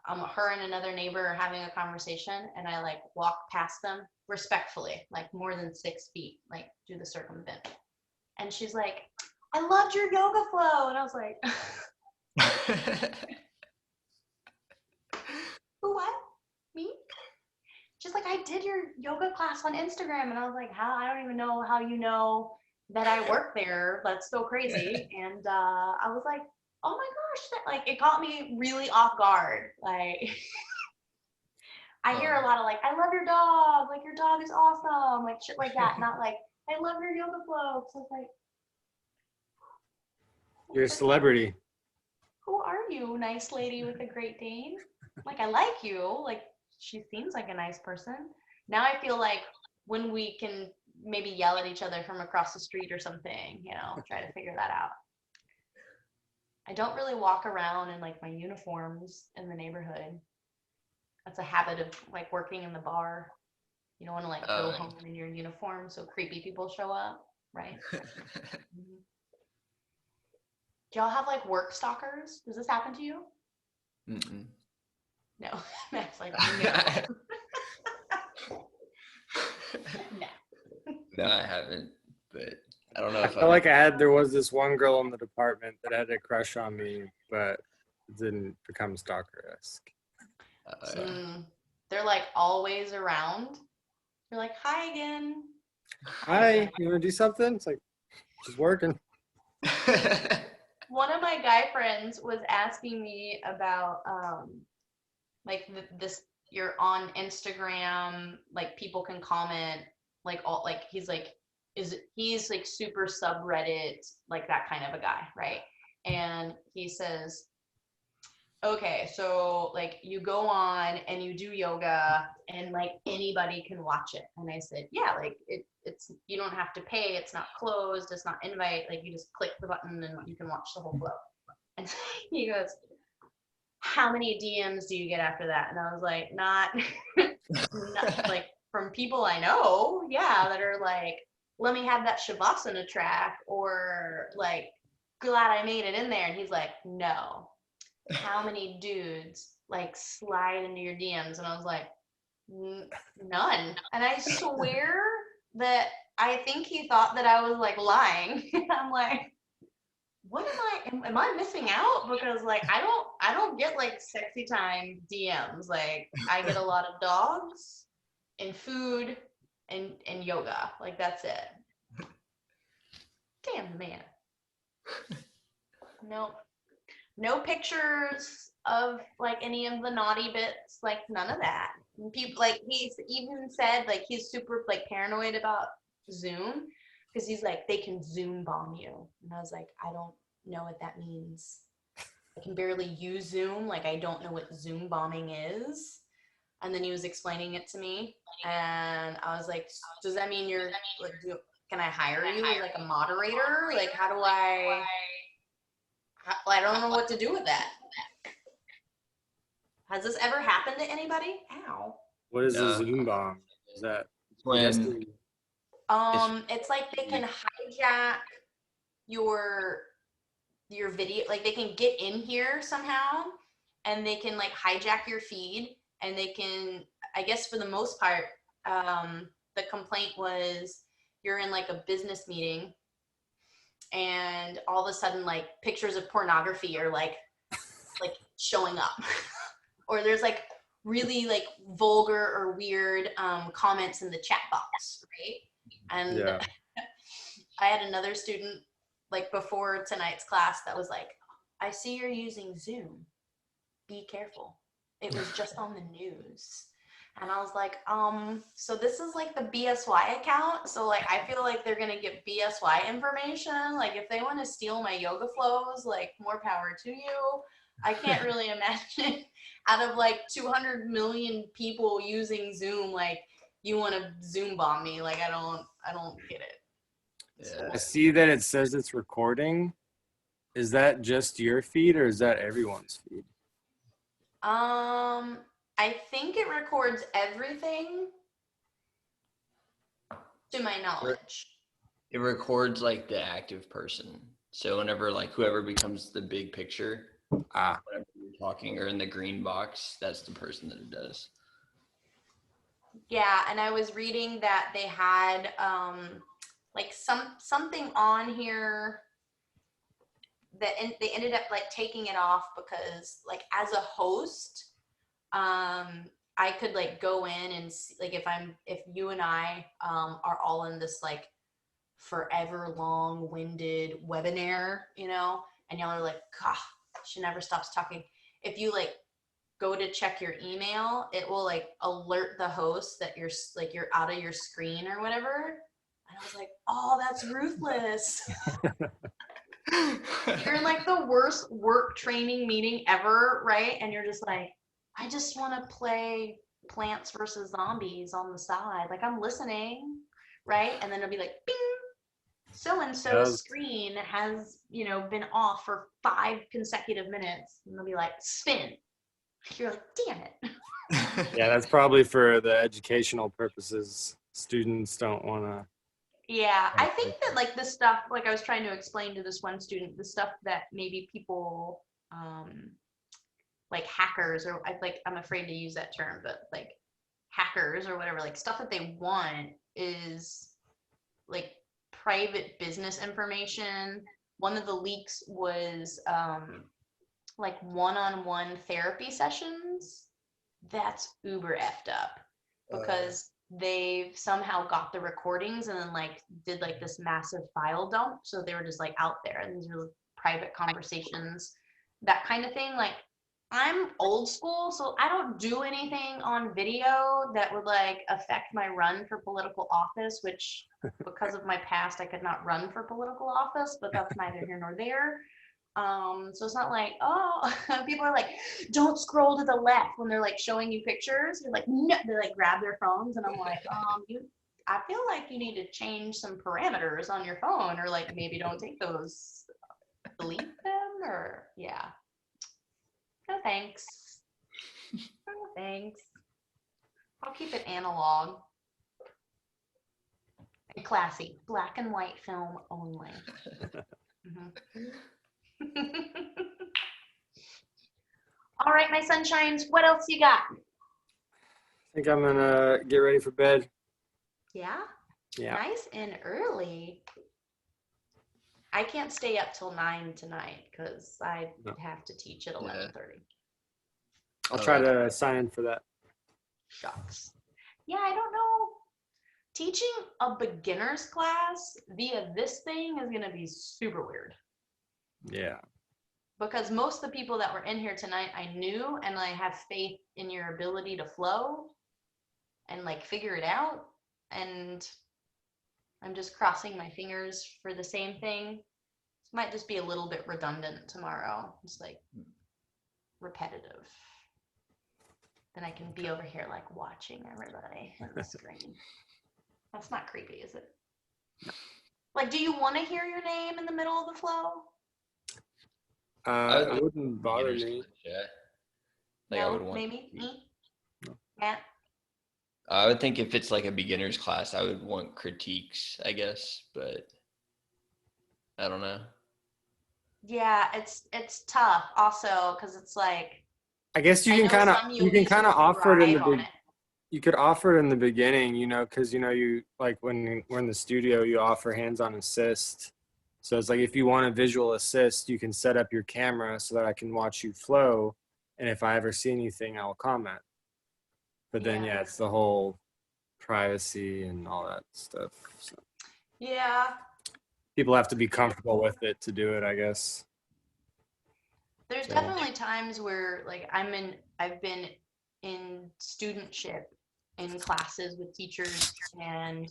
Her and another neighbor are having a conversation, and I like walk past them respectfully, like more than 6 feet, like do the circumvent. And she's like, I loved your yoga flow. And I was like, who, what? Me? She's like, I did your yoga class on Instagram. And I was like, how? I don't even know how you know that I work there. That's so crazy. And I was like, oh my gosh, that, like, it caught me really off guard. Like, I hear a lot of like, I love your dog. Like, your dog is awesome. Like, shit like that. Not like, I love your yoga flow. So it's like, you're a celebrity. Who are you, nice lady with a Great Dane? Like, I like you. Like, she seems like a nice person. Now I feel like when we can maybe yell at each other from across the street or something, you know, try to figure that out. I don't really walk around in like my uniforms in the neighborhood. That's a habit of like working in the bar. You don't want to like go home in your uniform so creepy people show up, right? Mm-hmm. Do y'all have like work stalkers? Does this happen to you? Mm-mm. No. That's like no. No, I haven't, but I don't know if I felt like there was this one girl in the department that had a crush on me, but it didn't become stalker-esque. They're like always around. You're like, hi again. Hi, you want to do something? It's like, Just working. One of my guy friends was asking me about like this. You're on Instagram, like people can comment, like all like he's like he's like super subreddit, like that kind of a guy, right? And he says, okay, so like you go on and you do yoga and like anybody can watch it. And I said, yeah, like it's you don't have to pay, it's not closed, it's not invite, like you just click the button and you can watch the whole flow. And he goes, how many DMs do you get after that? And I was like, not like from people I know, yeah, that are like, let me have that Shavasana track, or like, glad I made it in there. And he's like, no. How many dudes like slide into your DMs? And I was like, none. And I swear that I think he thought that I was like lying. I'm like, what am I missing out? Because like I don't get like sexy time DMs. Like I get a lot of dogs and food and yoga. Like that's it. Damn man. Nope. No pictures of like any of the naughty bits, like none of that. And people like he's even said like he's super like paranoid about Zoom because he's like they can Zoom bomb you. And I was like, I don't know what that means. I can barely use Zoom, like I don't know what Zoom bombing is. And then he was explaining it to me and I was like, does that mean you're like can I hire you as like a moderator? Like how do I don't know what to do with that. Has this ever happened to anybody? Ow. What is No. a Zoom bomb? Is that When It's like they can hijack your video, like they can get in here somehow and they can like hijack your feed and they can, I guess for the most part, the complaint was you're in like a business meeting and all of a sudden like pictures of pornography are like showing up or there's like really like vulgar or weird comments in the chat box, right? And Yeah. I had another student like before tonight's class that was like, I see you're using Zoom, be careful, it was just on the news. And I was like, so this is like the BSY account. So like, I feel like they're going to get BSY information. Like if they want to steal my yoga flows, like more power to you. I can't really imagine out of like 200 million people using Zoom, like you want to Zoom bomb me. Like, I don't get it. Yeah. I see that it says it's recording. Is that just your feed or is that everyone's feed? I think it records everything to my knowledge. It records like the active person. So whenever like whoever becomes the big picture, whenever you're talking or in the green box, that's the person that it does. Yeah, and I was reading that they had like something on here that they ended up like taking it off because like as a host, I could like go in and see, like if you and I are all in this like forever long-winded webinar, you know, and y'all are like, God, she never stops talking. If you like go to check your email, it will like alert the host that you're like you're out of your screen or whatever. And I was like, oh, that's ruthless. You're in like the worst work training meeting ever, right? And you're just like, I just want to play Plants versus Zombies on the side. Like I'm listening, right? And then it'll be like, bing, so-and-so's screen has, you know, been off for 5 consecutive minutes. And they'll be like, spin. You're like, damn it. Yeah, that's probably for the educational purposes. Students don't want to. Yeah, I think that like this stuff, like I was trying to explain to this one student, the stuff that maybe people, like hackers or I'm afraid to use that term, but like hackers or whatever, like stuff that they want is like private business information. One of the leaks was like one-on-one therapy sessions. That's uber effed up because they've somehow got the recordings and then like did like this massive file dump. So they were just like out there, and these were private conversations, that kind of thing. Like, I'm old school, so I don't do anything on video that would like affect my run for political office, which because of my past, I could not run for political office, but that's neither here nor there. So it's not like, oh, people are like, don't scroll to the left when they're like showing you pictures. You're like, no, they like grab their phones, and I'm like, I feel like you need to change some parameters on your phone, or like maybe don't take those, delete them, or yeah. No thanks. No thanks. I'll keep it analog and classy, black and white film only. Mhm. All right, my sunshines, what else you got? I think I'm gonna get ready for bed. Yeah? Yeah. Nice and early. I can't stay up till 9 tonight because I have to teach at 11:30. I'll try to sign in for that. Shucks. Yeah, I don't know. Teaching a beginner's class via this thing is gonna be super weird. Yeah. Because most of the people that were in here tonight I knew, and I have faith in your ability to flow and like figure it out. And I'm just crossing my fingers for the same thing. This might just be a little bit redundant tomorrow. It's like repetitive. Then I can be over here like watching everybody on the screen. That's not creepy, is it? Like, do you want to hear your name in the middle of the flow? It wouldn't bother me. Yeah. Like No, I would want. maybe me. No. Matt. I would think if it's like a beginner's class, I would want critiques, I guess, but I don't know. Yeah, it's tough also because it's like I guess I you know can some yogis kind of will offer it in thrive on the it. you could offer it in the beginning, you know, because you like when we're in the studio, you offer hands-on assist. So it's like if you want a visual assist, you can set up your camera so that I can watch you flow, and if I ever see anything, I'll comment. But then Yeah. it's the whole privacy and all that stuff. So Yeah, people have to be comfortable with it to do it, I guess. there's So- definitely times where like I've been in studentship in classes with teachers, and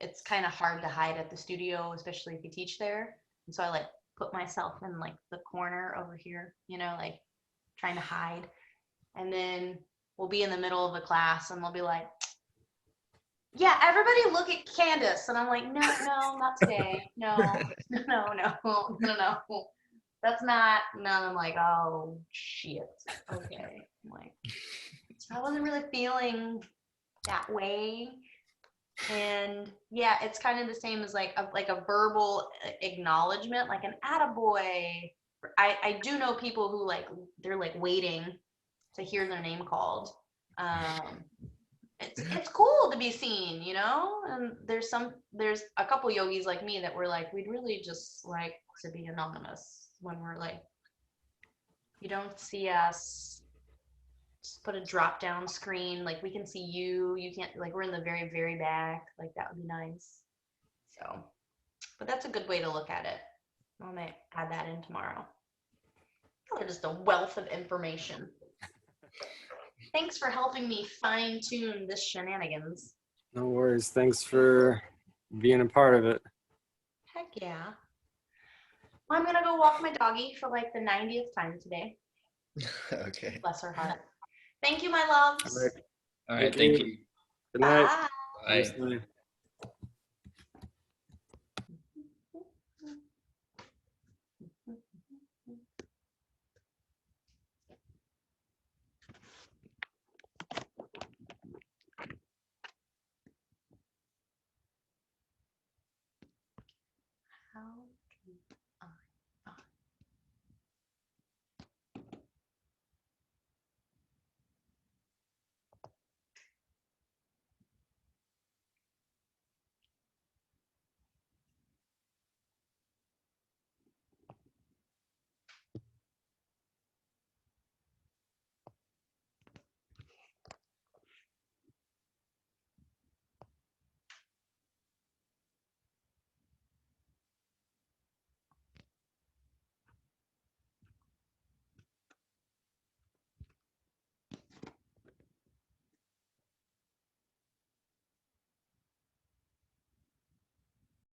it's kind of hard to hide at the studio, especially if you teach there. And so I like put myself in like the corner over here, you know, like trying to hide. And then we'll be in the middle of the class and they'll be like, yeah, everybody look at Candice. And I'm like, no, not today. No. That's not, no. I'm like, oh, shit. Okay. I'm like, I wasn't really feeling that way. And yeah, it's kind of the same as like a verbal acknowledgement, like an attaboy. I do know people who like, they're like waiting to hear their name called. It's cool to be seen, you know? And there's a couple yogis like me that were like, we'd really just like to be anonymous when we're like, you don't see us, just put a drop down screen, like we can see you can't, like we're in the very, very back, like that would be nice. So, but that's a good way to look at it. I might add that in tomorrow. They're just a wealth of information. Thanks for helping me fine tune this shenanigans. No worries. Thanks for being a part of it. Heck yeah. Well, I'm gonna go walk my doggy for like the 90th time today. Okay. Bless her heart. Thank you, my loves. All right. All right. Thank you. Good night. Bye. Bye. Bye.